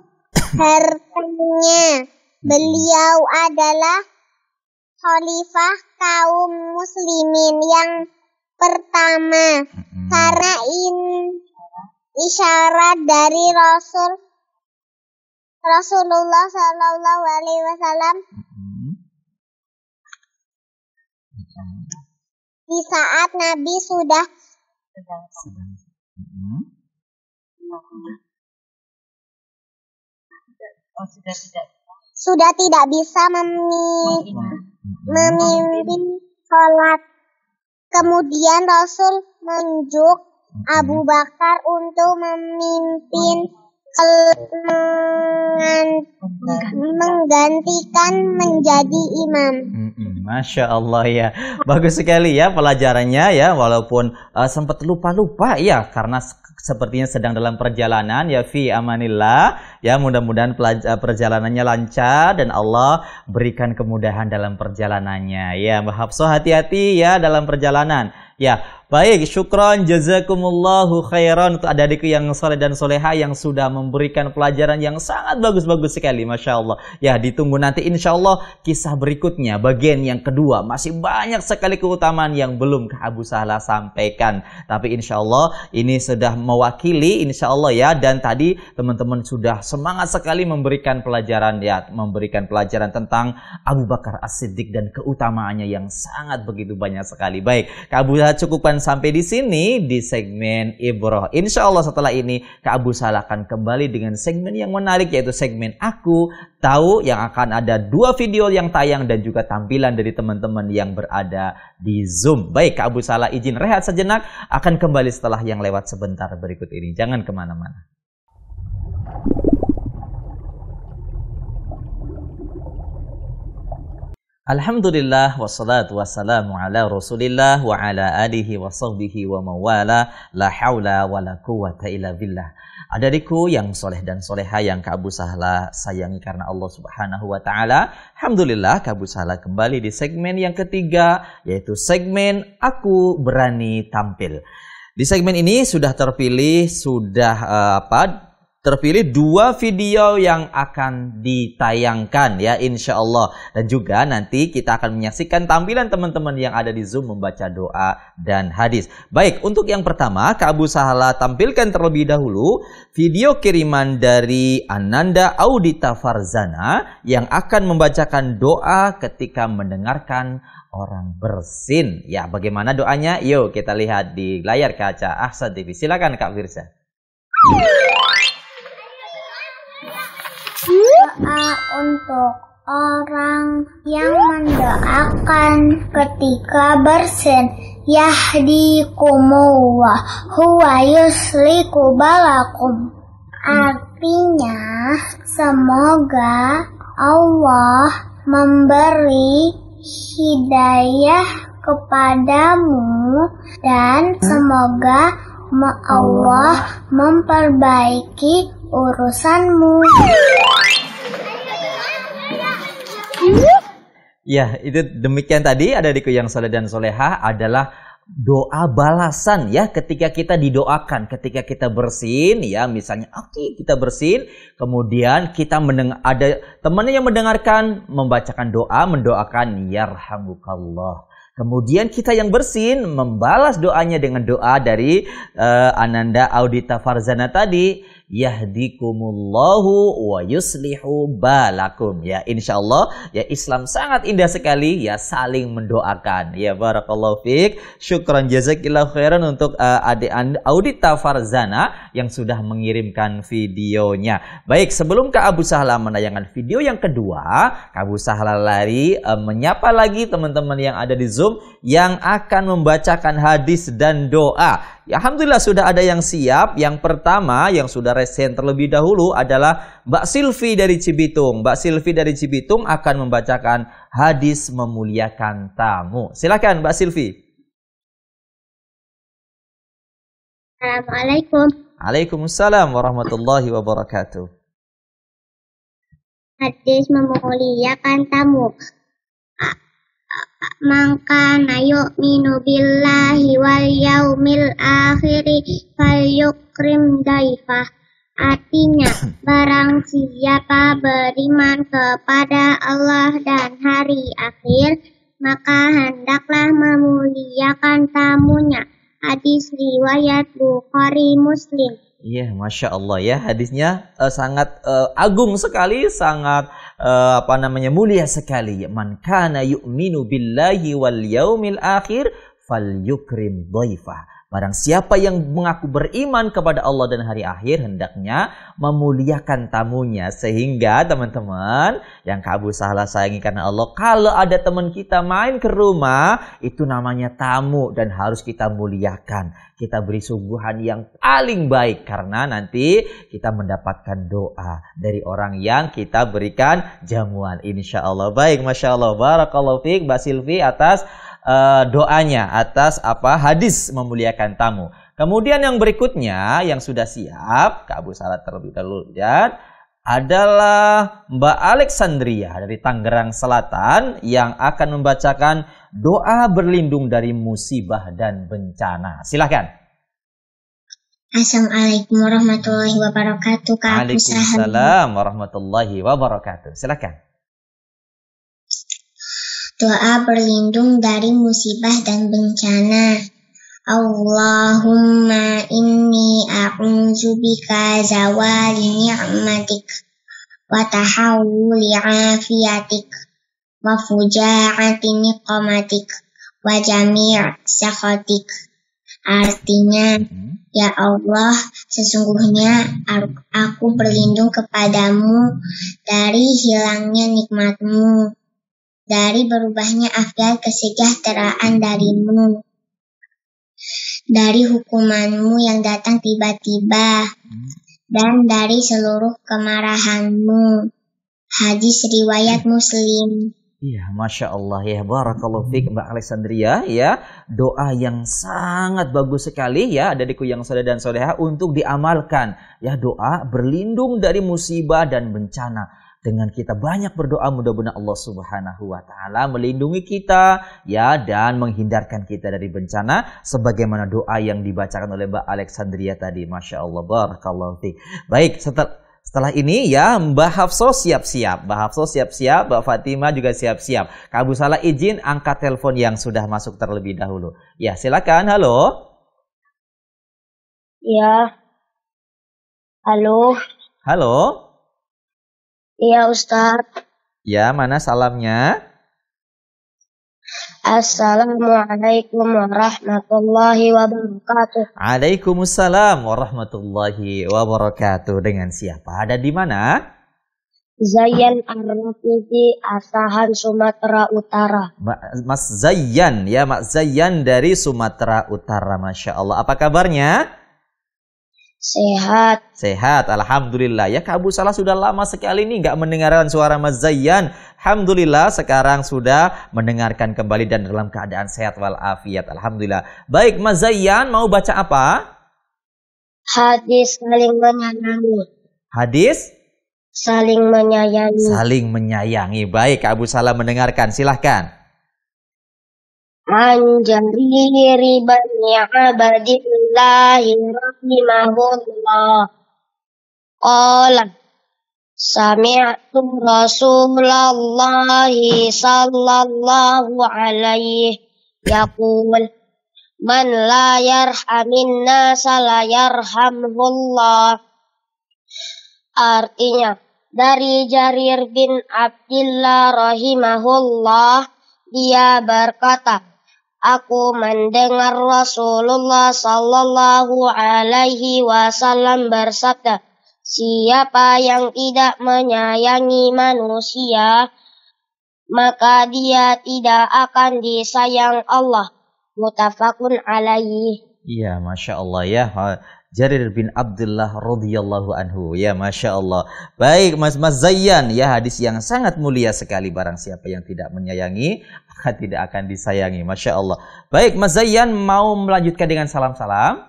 hartanya. Beliau adalah khalifah kaum muslimin yang pertama karena isyarat dari Rasulullah Shallallahu Alaihi Wasallam di saat Nabi sudah tidak bisa memimpin sholat. Kemudian Rasul menunjuk Abu Bakar untuk memimpin menggantikan menjadi imam. Masya Allah ya, bagus sekali ya pelajarannya ya, walaupun sempat lupa-lupa ya karena sepertinya sedang dalam perjalanan ya, fi amanillah ya, mudah-mudahan perjalanannya lancar dan Allah berikan kemudahan dalam perjalanannya ya. Mbak Hafsah hati-hati ya dalam perjalanan ya. Baik, syukron jazakumullahu khairan untuk adik-adikku yang soleh dan soleha yang sudah memberikan pelajaran yang sangat bagus-bagus sekali, Masya Allah. Ya, ditunggu nanti insya Allah kisah berikutnya, bagian yang kedua. Masih banyak sekali keutamaan yang belum Kak Abu Sahla sampaikan. Tapi insya Allah ini sudah mewakili insya Allah ya. Dan tadi teman-teman sudah semangat sekali memberikan pelajaran ya, memberikan pelajaran tentang Abu Bakar As-Siddiq dan keutamaannya yang sangat begitu banyak sekali. Baik, Kak Abu Sahla cukupkan sampai di sini di segmen Ibroh. Insya Allah setelah ini Kak Abu Sahla akan kembali dengan segmen yang menarik, yaitu segmen Aku Tahu, yang akan ada 2 video yang tayang dan juga tampilan dari teman-teman yang berada di Zoom. Baik, Kak Abu Sahla izin rehat sejenak, akan kembali setelah yang lewat sebentar berikut ini. Jangan kemana-mana. Alhamdulillah wassalatu wassalamu ala Rasulillah wa ala alihi wa sahbihi wa mawala, la haula wa la quwwata illa billah. Adikku yang soleh dan soleha yang Kak Abu Sahla sayangi karena Allah Subhanahu wa taala. Alhamdulillah Kak Abu Sahla kembali di segmen yang ketiga, yaitu segmen Aku Berani Tampil. Di segmen ini sudah terpilih terpilih 2 video yang akan ditayangkan ya insya Allah. Dan juga nanti kita akan menyaksikan tampilan teman-teman yang ada di Zoom membaca doa dan hadis. Baik, untuk yang pertama Kak Abu Sahla tampilkan terlebih dahulu video kiriman dari Ananda Audita Farzana yang akan membacakan doa ketika mendengarkan orang bersin. Ya, bagaimana doanya? Yuk kita lihat di layar kaca Ahsan TV. Silakan Kak Firsa. Doa untuk orang yang mendoakan ketika bersin. Yahdikumullah huwa yusliku balakum. Artinya, semoga Allah memberi hidayah kepadamu dan semoga Allah memperbaiki urusanmu. Ya, itu demikian tadi adikku yang soleh dan soleha adalah doa balasan ya ketika kita didoakan, ketika kita bersin ya misalnya kita bersin, kemudian kita ada temannya yang mendengarkan membacakan doa, mendoakan yarhamukallah. Kemudian kita yang bersin membalas doanya dengan doa dari Ananda Audita Farzana tadi, yahdikumullahu wa yuslihu balakum. Ya, insyaallah ya Islam sangat indah sekali ya saling mendoakan. Ya barakallahu fiik. Syukran jazakillahu khairan untuk adik Audita Farzana yang sudah mengirimkan videonya. Baik, sebelum Kak Abu Sahla menayangkan video yang kedua, Kak Abu Sahla lari menyapa lagi teman-teman yang ada di Zoom yang akan membacakan hadis dan doa. Ya, alhamdulillah sudah ada yang siap. Yang pertama yang sudah resen terlebih dahulu adalah Mbak Silvi dari Cibitung. Mbak Silvi dari Cibitung akan membacakan hadis memuliakan tamu. Silakan Mbak Silvi. Assalamualaikum. Waalaikumsalam warahmatullahi wabarakatuh. Hadis memuliakan tamu. Mangkana yu'minu billahi wal yaumil akhiri falyukrim daifah. Artinya, barang siapa beriman kepada Allah dan hari akhir, maka hendaklah memuliakan tamunya. Hadis riwayat Bukhari Muslim. Iya, Masya Allah ya, hadisnya sangat agung sekali, sangat mulia sekali. Man kana yu'minu billahi wal yaumil akhir falyukrim dhaifah. Barang siapa yang mengaku beriman kepada Allah dan hari akhir, hendaknya memuliakan tamunya. Sehingga teman-teman yang Kak Abu Sahla sayangi karena Allah, kalau ada teman kita main ke rumah, itu namanya tamu dan harus kita muliakan. Kita beri suguhan yang paling baik karena nanti kita mendapatkan doa dari orang yang kita berikan jamuan, insya Allah. Baik, Masya Allah, barakallahu fiik Mbak Silvi atas doanya, atas hadis memuliakan tamu. Kemudian yang berikutnya yang sudah siap Kak Abu Sahla terlebih dahulu ya, adalah Mbak Alexandria dari Tangerang Selatan yang akan membacakan doa berlindung dari musibah dan bencana. Silakan. Assalamualaikum warahmatullahi wabarakatuh. Waalaikumsalam warahmatullahi wabarakatuh. Silakan. Doa berlindung dari musibah dan bencana. Allahumma inni a'udzubika zawali ni'matik wa tahawuli afiatik wa fuja'ati niqamatik wa jami' sakhatik. Artinya, ya Allah, sesungguhnya aku berlindung kepadamu dari hilangnya nikmatmu, dari berubahnya afiat kesejahteraan darimu, dari hukumanmu yang datang tiba-tiba, dan dari seluruh kemarahanmu. Hadis riwayat Muslim. Iya, Masya Allah ya, barakallahu fiik Mbak Alexandria ya. Doa yang sangat bagus sekali ya, adikku yang soleh dan soleha untuk diamalkan. Ya, doa berlindung dari musibah dan bencana. Dengan kita banyak berdoa, mudah-mudahan Allah Subhanahu wa taala melindungi kita ya dan menghindarkan kita dari bencana sebagaimana doa yang dibacakan oleh Mbak Alexandria tadi. Masya Allah, barakallahu fiik. Baik, setelah ini ya Mbak Hafsah siap-siap, Mbak Hafsah siap-siap, Mbak Fatimah juga siap-siap. Kak Abu Sahla izin angkat telepon yang sudah masuk terlebih dahulu. Ya, silakan. Halo. Ya. Halo. Halo. Iya, Ustaz. Ya, mana salamnya? Assalamualaikum warahmatullahi wabarakatuh. Waalaikumsalam warahmatullahi wabarakatuh. Dengan siapa? Ada di mana? Zayan Ar-Rafidi, Asahan, Sumatera Utara. Mas Zayan ya, Mas Zayan dari Sumatera Utara. Masya Allah. Apa kabarnya? Sehat. Sehat, alhamdulillah. Ya, Kak Abu Salah sudah lama sekali nih nggak mendengarkan suara Mas Zayyan. Alhamdulillah sekarang sudah mendengarkan kembali dan dalam keadaan sehat walafiat. Alhamdulillah. Baik, Mas Zayyan mau baca apa? Hadis saling menyayangi. Hadis Saling menyayangi. saling menyayangi. Baik, Kak Abu Salah mendengarkan. Silahkan. An Jarir bin Abdillah rahimahullah qala sami'tu Rasulullah sallallahu alaihi yaqul man la yarhamin nasa la yarhamhullah. Artinya, dari Jarir bin Abdillah rahimahullah, dia berkata, aku mendengar Rasulullah sallallahu alaihi wasallam bersabda, siapa yang tidak menyayangi manusia, maka dia tidak akan disayang Allah. Muttafaqun alaihi. Iya, Masya Allah ya. Jarir bin Abdullah radhiyallahu anhu. Ya, Masya Allah. Baik, Mas Zayyan. Ya, hadis yang sangat mulia sekali. Barang siapa yang tidak menyayangi, maka tidak akan disayangi. Masya Allah. Baik, Mas Zayyan mau melanjutkan dengan salam-salam?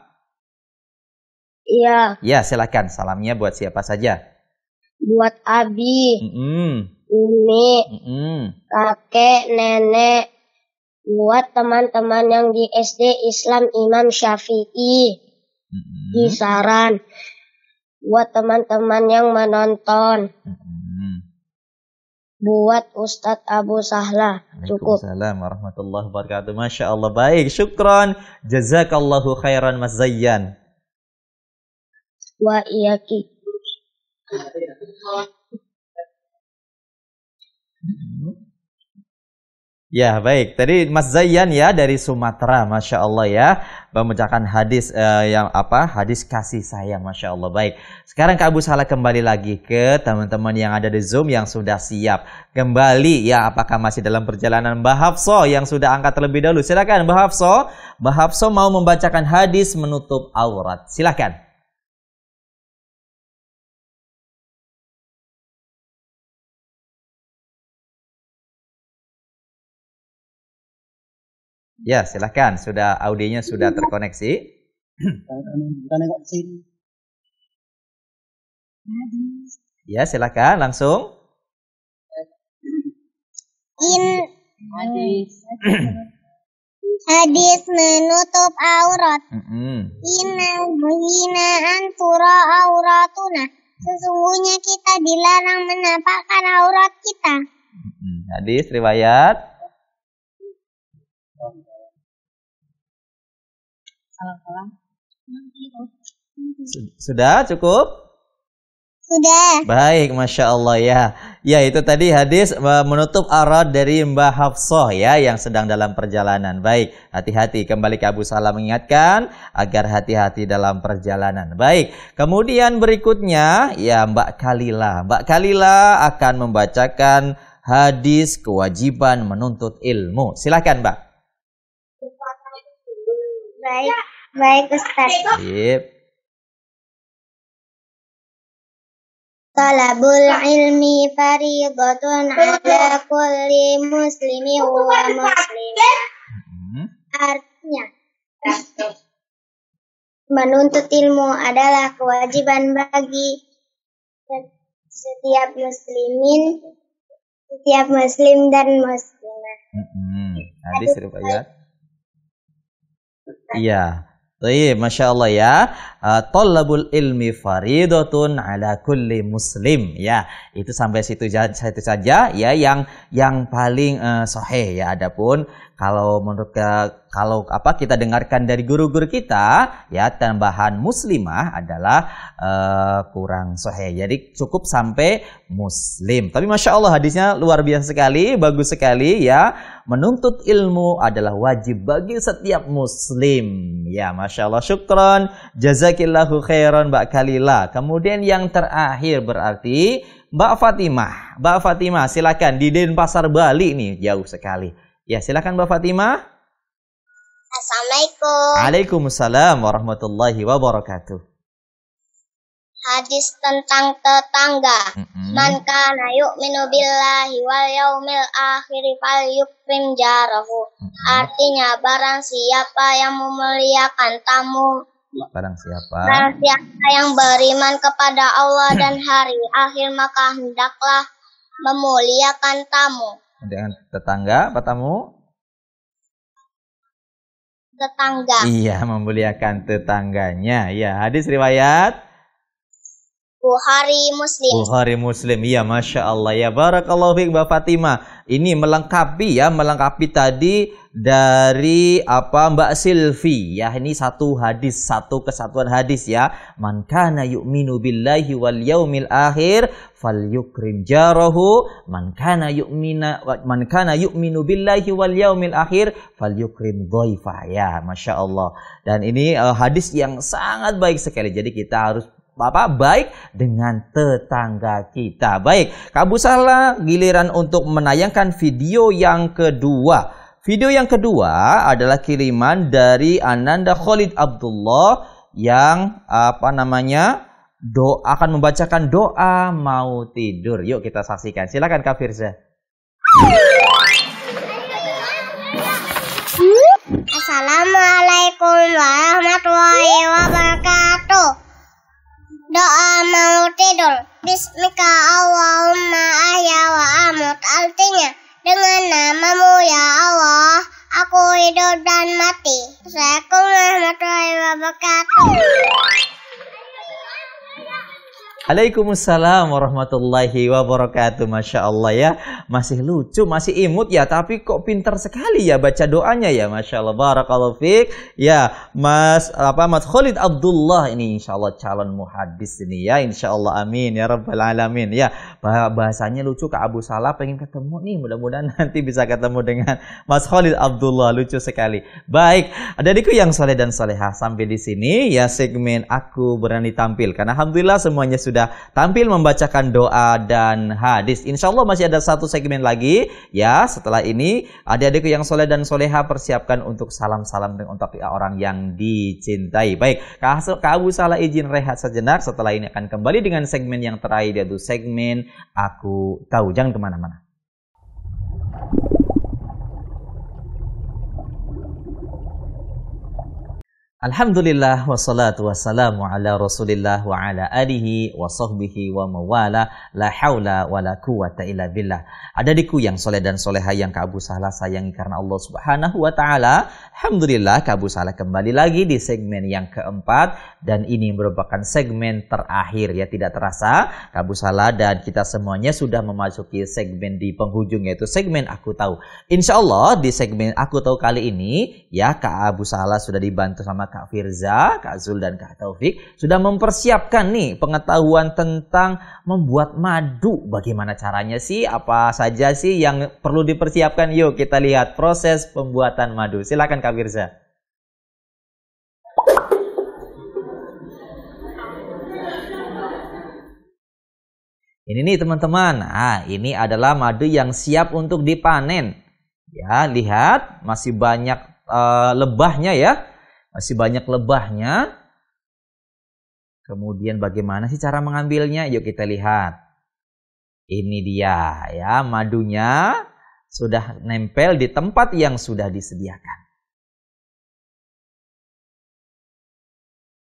Iya. Ya, silakan. Salamnya buat siapa saja? Buat Abi, Umi, kakek, nenek. Buat teman-teman yang di SD Islam Imam Syafi'i. Kisaran. Buat teman-teman yang menonton. Buat Ustadz Abu Sahlah. Cukup. Waalaikumsalam warahmatullahi wabarakatuh. Masya Allah. Baik, syukran. Jazakallahu khairan Mas Zayyan. Wa iyaki. Ya, baik. Tadi Mas Zayyan ya dari Sumatera, Masya Allah ya, memecahkan hadis hadis kasih sayang, Masya Allah. Baik. Sekarang Kak Abu Salah kembali lagi ke teman-teman yang ada di Zoom yang sudah siap kembali ya. Apakah masih dalam perjalanan Mbak Hafso yang sudah angkat terlebih dahulu? Silakan Mbak Hafso. Mbak Hafso mau membacakan hadis menutup aurat. Silakan. Ya, silakan. Audionya sudah terkoneksi. Ya, silakan langsung. Hadis menutup aurat. Innal muhinaan tura auratuna. Sesungguhnya kita dilarang menampakkan aurat kita. Hadis riwayat. Sudah cukup? Sudah. Baik, Masya Allah ya. Ya, itu tadi hadis menutup aurat dari Mbak Hafsah ya, yang sedang dalam perjalanan. Baik, hati-hati. Kembali ke Abu Salah mengingatkan agar hati-hati dalam perjalanan. Baik, kemudian berikutnya ya Mbak Kalila. Mbak Kalila akan membacakan hadis kewajiban menuntut ilmu. Silakan, Mbak. Baik Ustaz. Sip. Talabul ilmi fariidatun ala kulli muslimin wa muslimah. Artinya, menuntut ilmu adalah kewajiban bagi setiap muslim dan muslimah. Hadis riwayat. Iya. Baik, Masya Allah ya. Thalabul ilmi faridatun ala kulli muslim. Ya, itu sampai situ saja ya yang paling sahih ya. Adapun kalau menurut kita dengarkan dari guru-guru kita ya, tambahan muslimah adalah kurang sahih. Jadi cukup sampai muslim. Tapi Masya Allah hadisnya luar biasa sekali, bagus sekali ya. Menuntut ilmu adalah wajib bagi setiap muslim. Ya, Masya Allah, syukron. Jazakillahu khairan Mbak Kalila. Kemudian yang terakhir berarti Mbak Fatimah. Mbak Fatimah silakan di Denpasar Bali nih, jauh sekali. Ya, silakan Mbak Fatimah. Assalamualaikum. Waalaikumsalam warahmatullahi wabarakatuh. Hadis tentang tetangga. Man kana yu'minu billahi wal yaumil akhir falyukrim jarahu. Artinya barang siapa yang memuliakan tamu, Barang siapa yang beriman kepada Allah dan hari akhir, maka hendaklah memuliakan tamu. dengan tetangga apa tamu? Tetangga. Iya, memuliakan tetangganya. Ya, hadis riwayat Bukhari Muslim. Bukhari Muslim. Iya, Masya Allah. Ya, barakallahu fiik Mbak Fatimah. Ini melengkapi tadi dari Mbak Silvi. Ya, ini satu hadis, satu kesatuan hadis ya. Man kana yu'minu billahi wal yaumil akhir falyukrim jarahu. Man kana yu'minu billahi wal yaumil akhir falyukrim dhaifah. Ya, Masya Allah. Dan ini hadis yang sangat baik sekali. Jadi kita harus baik dengan tetangga kita. Baik, Kak Abu Sahla giliran untuk menayangkan video yang kedua. Video yang kedua adalah kiriman dari Ananda Khalid Abdullah yang akan membacakan doa mau tidur. Yuk kita saksikan. Silakan Kak Firza. Assalamualaikum warahmatullahi wabarakatuh. Doa mau tidur. Bismika Allahumma ahya wa amut. Artinya, dengan namamu ya Allah, aku hidup dan mati. Assalamualaikum warahmatullahi wabarakatuh. Waalaikumsalam warahmatullahi wabarakatuh. Masya Allah ya. Masih lucu, masih imut ya. Tapi kok pintar sekali ya baca doanya ya. Masya Allah. Barakallahu fiik. Ya Mas Khalid Abdullah ini insya Allah calon muhaddis ini ya. Insya Allah amin ya Rabbal Alamin ya. Bahasanya lucu. Kak Abu Sahla pengen ketemu nih. Mudah-mudahan nanti bisa ketemu dengan Mas Khalid Abdullah. Lucu sekali. Baik. Adikku yang soleh dan solehah. Sampai di sini ya segmen Aku Berani Tampil. Karena alhamdulillah semuanya sudah tampil membacakan doa dan hadis. Insya Allah masih ada satu segmen lagi ya. Setelah ini adik-adikku yang soleh dan soleha persiapkan untuk salam-salam untuk orang yang dicintai. Baik, Kak Abu Sahla izin rehat sejenak. Setelah ini akan kembali dengan segmen yang terakhir, yaitu segmen Aku Tahu. Jangan kemana-mana. Alhamdulillah wassalatu wassalamu ala Rasulillah wa ala alihi wa sahbihi wa mawala la haula wa la quwata illa billah. Adikku yang soleh dan soleha yang Kak Abu Sahla sayangi karena Allah Subhanahu wa taala. Alhamdulillah Kak Abu Sahla kembali lagi di segmen yang keempat dan ini merupakan segmen terakhir ya. Tidak terasa Kak Abu Sahla dan kita semuanya sudah memasuki segmen di penghujung, yaitu segmen Aku Tahu. Insya Allah di segmen Aku Tahu kali ini ya Kak Abu Sahla sudah dibantu sama Kak Firza, Kak Zul, dan Kak Taufik sudah mempersiapkan nih pengetahuan tentang membuat madu. Bagaimana caranya sih? Apa saja sih yang perlu dipersiapkan? Yuk kita lihat proses pembuatan madu. Silakan Kak Firza. Ini nih teman-teman. Nah, ini adalah madu yang siap untuk dipanen. Ya, lihat masih banyak lebahnya ya. Masih banyak lebahnya. Kemudian bagaimana sih cara mengambilnya? Yuk kita lihat. Ini dia ya, madunya sudah nempel di tempat yang sudah disediakan.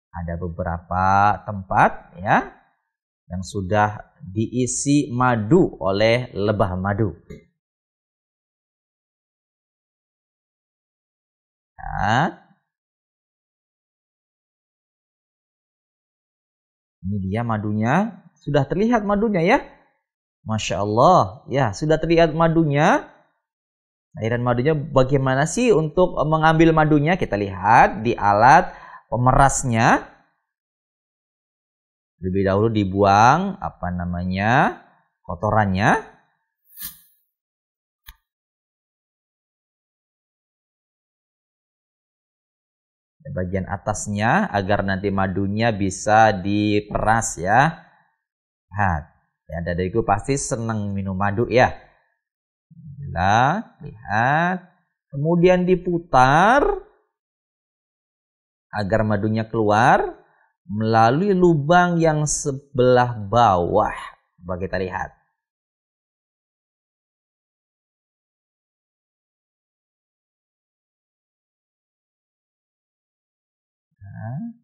Ada beberapa tempat ya yang sudah diisi madu oleh lebah madu. Nah, ini dia madunya. Sudah terlihat madunya ya. Masya Allah. Ya, sudah terlihat madunya. Airan madunya bagaimana sih untuk mengambil madunya? Kita lihat di alat pemerasnya. Lebih dahulu dibuang kotorannya. Bagian atasnya agar nanti madunya bisa diperas ya. Lihat, ya adikku pasti senang minum madu ya. Lihat, kemudian diputar agar madunya keluar. melalui lubang yang sebelah bawah. Coba kita lihat. Nah.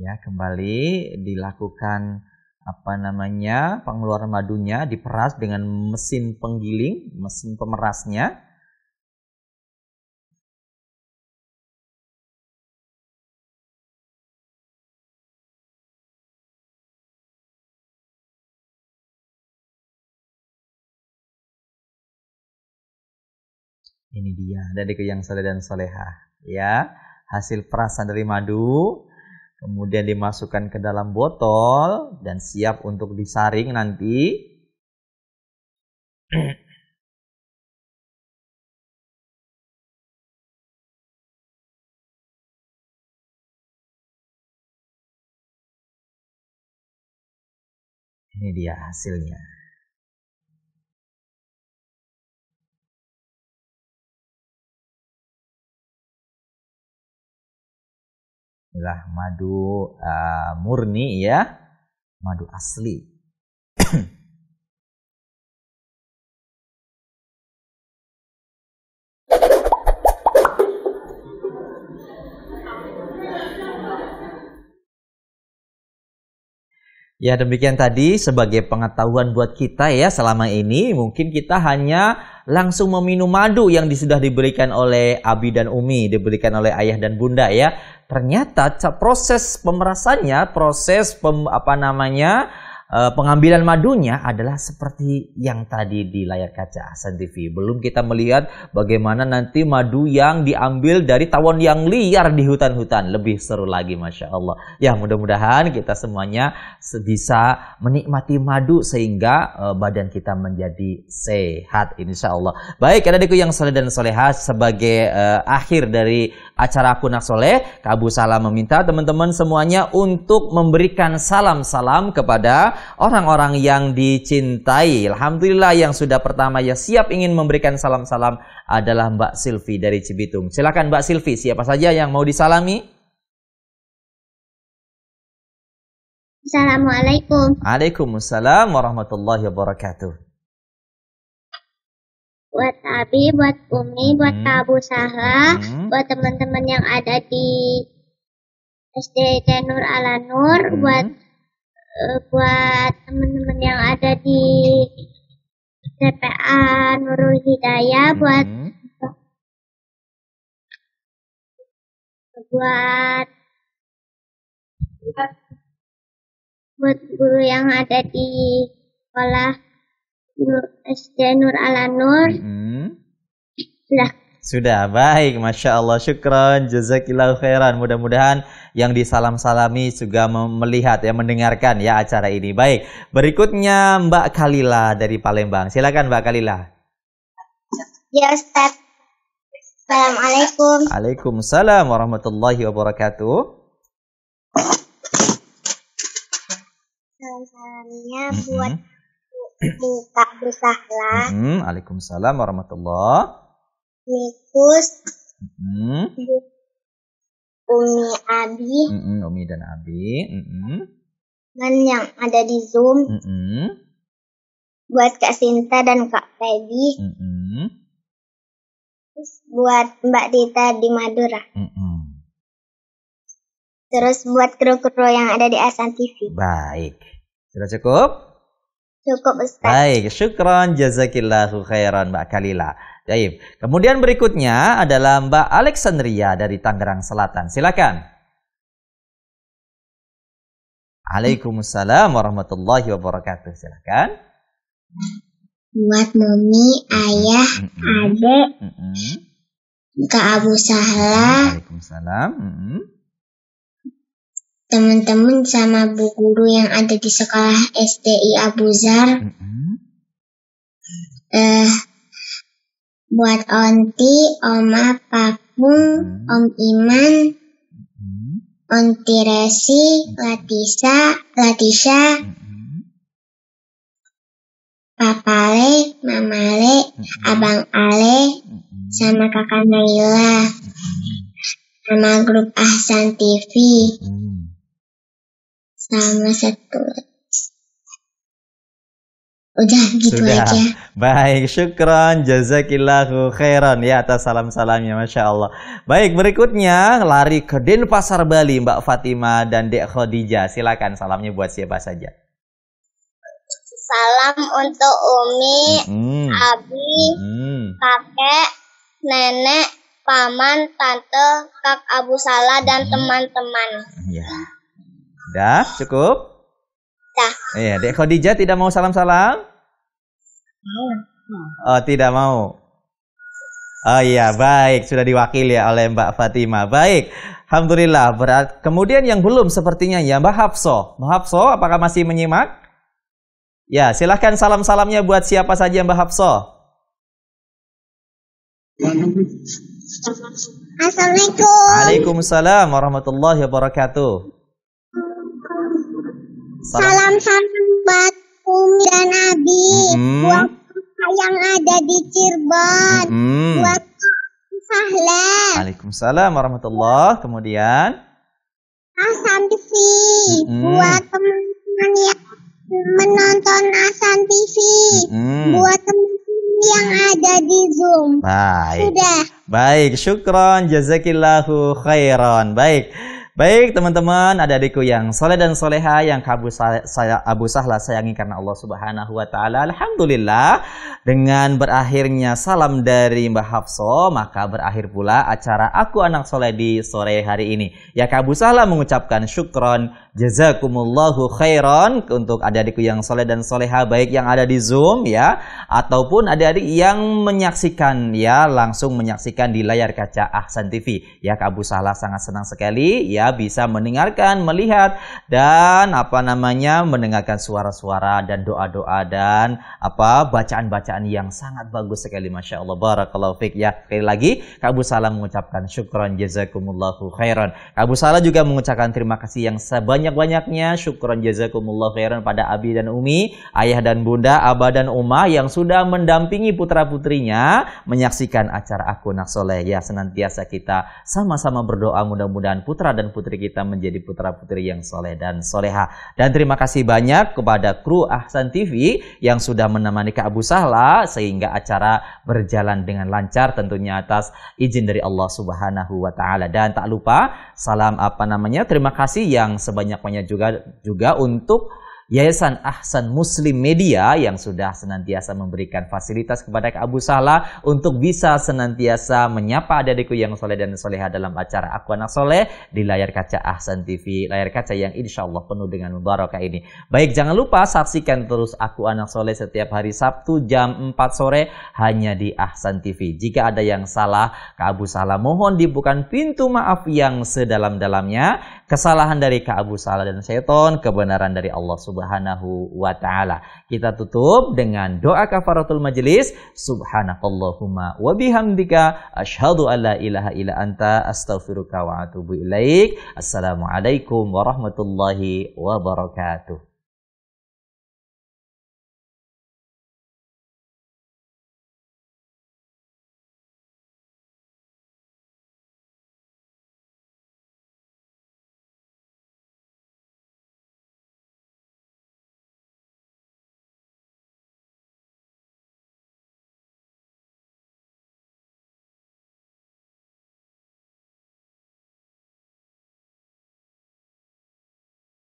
Ya, kembali dilakukan pengeluaran madunya, diperas dengan mesin penggiling, mesin pemerasnya. Ini dia adikku yang soleh dan solehah, ya, hasil perasan dari madu. Kemudian dimasukkan ke dalam botol dan siap untuk disaring nanti. Ini dia hasilnya. Inilah madu murni ya, madu asli. Ya, demikian tadi sebagai pengetahuan buat kita ya, selama ini mungkin kita hanya langsung meminum madu yang sudah diberikan oleh Abi dan Umi, diberikan oleh ayah dan bunda ya. Ternyata proses pemerasannya, proses pengambilan madunya adalah seperti yang tadi di layar kaca Hasan TV. Belum kita melihat bagaimana nanti madu yang diambil dari tawon yang liar di hutan-hutan. Lebih seru lagi, Masya Allah. Ya, mudah-mudahan kita semuanya bisa menikmati madu sehingga badan kita menjadi sehat, insya Allah. Baik, adikku yang soleh dan solehah, sebagai akhir dari acara Aku Anak Soleh, Kak Abu Sahlah meminta teman-teman semuanya untuk memberikan salam-salam kepada orang-orang yang dicintai. Alhamdulillah, yang sudah pertama ya siap ingin memberikan salam-salam adalah Mbak Silvi dari Cibitung. Silakan Mbak Silvi, siapa saja yang mau disalami? Assalamualaikum. Waalaikumsalam warahmatullahi wabarakatuh. Buat Abi, buat Umi, buat Kak Abu Sahlah, buat teman-teman yang ada di SD Nur Ala Nur, buat teman-teman yang ada di TPA Nurul Hidayah, buat guru yang ada di sekolah SD Nur Ala Nur. Sudah, baik, Masya Allah, syukran, jazakillahu khairan. Mudah-mudahan yang disalam-salami juga melihat ya, mendengarkan ya acara ini. Baik, berikutnya Mbak Kalila dari Palembang. Silakan Mbak Kalila. Ya Ustaz. Assalamualaikum. Waalaikumsalam warahmatullahi wabarakatuh. Salam-salamnya buat Kak Abu Sahlah. Waalaikumsalam warahmatullahi. Mikus, Umi Abi, Umi dan Abi, dan yang ada di Zoom, buat Kak Sinta dan Kak Feby, buat Mbak Dita di Madura, terus buat kru-kru yang ada di Hasan TV. Baik, sudah cukup? Cukup Ustaz. Baik, syukran, jazakillahu khairan Mbak Kalila. Baik. Kemudian berikutnya adalah Mbak Alexandria dari Tangerang Selatan. Silakan. Waalaikumsalam warahmatullahi wabarakatuh. Silakan. Buat Mami, Ayah, Adek, Kak Abu Sahlah. Waalaikumsalam. Teman-teman sama Bu Guru yang ada di sekolah SDI Abu Zar. Buat Onti, Oma, Pakung, Om Iman, Onti Resi, Latisha, Papa Ale, Mama Ale, Abang Ale, sama Kakak Naila, sama grup Ahsan TV, sama satu. Udah gitu Sudah. aja. Baik, syukran, jazakillahu khairan ya atas salam-salamnya, Masya Allah. Baik, berikutnya lari ke Denpasar, Bali, Mbak Fatima dan Dek Khadijah. Silakan salamnya buat siapa saja. Salam untuk Umi, Abi, kakek, nenek, paman, tante, Kak Abu Salah, dan teman-teman. Ya. Udah, cukup? Dah. Iya, Dek Khadijah tidak mau salam-salam? Oh, tidak mau. Oh iya, baik, sudah diwakili oleh Mbak Fatima. Baik, alhamdulillah. Kemudian yang belum sepertinya ya Mbak Hafso. Mbak Hafso, apakah masih menyimak? Ya, silahkan salam-salamnya buat siapa saja Mbak Hafso. Assalamualaikum. Waalaikumsalam warahmatullahi wabarakatuh. Salam buat Umi dan Abi, buat yang ada di Cirebon, buat Sahla. Waalaikumsalam warahmatullahi. Kemudian Ahsan TV, buat teman-teman yang menonton Ahsan TV, buat teman-teman yang ada di Zoom. Baik. Sudah. Baik, syukron, jazakillahu khairan. Baik teman-teman, adik-adikku yang soleh dan soleha yang Abu Sahla sayangi karena Allah Subhanahu wa Ta'ala. Alhamdulillah, dengan berakhirnya salam dari Mbak Hafso, maka berakhir pula acara Aku Anak Soleh di sore hari ini. Ya, Kak Abu Sahla mengucapkan syukron, jazakumullahu khairan untuk adik-adikku yang soleh dan soleha, baik yang ada di Zoom ya, ataupun adik-adik yang menyaksikan ya, langsung menyaksikan di layar kaca Ahsan TV. Ya, Kak Abu Sahla sangat senang sekali ya bisa mendengarkan, melihat dan mendengarkan suara-suara dan doa-doa dan bacaan-bacaan yang sangat bagus sekali, Masya Allah, barakallahu fiik ya. Sekali lagi Kak Abu Sahla mengucapkan syukran, jazakumullahu khairan. Kak Abu Sahla juga mengucapkan terima kasih yang sebanyak-banyaknya, syukran, jazakumullahu khairan pada Abi dan Umi, ayah dan bunda, Aba dan Uma yang sudah mendampingi putra-putrinya menyaksikan acara Aku Anak Soleh ya. Senantiasa kita sama-sama berdoa mudah-mudahan putra dan putri kita menjadi putra-putri yang soleh dan soleha. Dan terima kasih banyak kepada kru Ahsan TV yang sudah menemani Kak Abu Sahla sehingga acara berjalan dengan lancar, tentunya atas izin dari Allah Subhanahu wa Ta'ala. Dan tak lupa salam terima kasih yang sebanyak-banyak juga untuk Yayasan Ahsan Muslim Media yang sudah senantiasa memberikan fasilitas kepada Kak Abu Sahla untuk bisa senantiasa menyapa adik-adikku yang soleh dan soleha dalam acara Aku Anak Soleh di layar kaca Ahsan TV, layar kaca yang insya Allah penuh dengan mubarakah ini. Baik, jangan lupa saksikan terus Aku Anak Soleh setiap hari Sabtu jam 4 sore hanya di Ahsan TV. Jika ada yang salah, Kak Abu Sahla mohon dibukakan pintu maaf yang sedalam-dalamnya. Kesalahan dari Kak Abu Sahla dan Syaiton, kebenaran dari Allah Subhanahu wa Ta'ala. Kita tutup dengan doa kafaratul majelis. Subhanakallahumma wa bihamdika asyhadu an la ilaha illa anta astaghfiruka wa atubu ilaik. Assalamualaikum warahmatullahi wabarakatuh.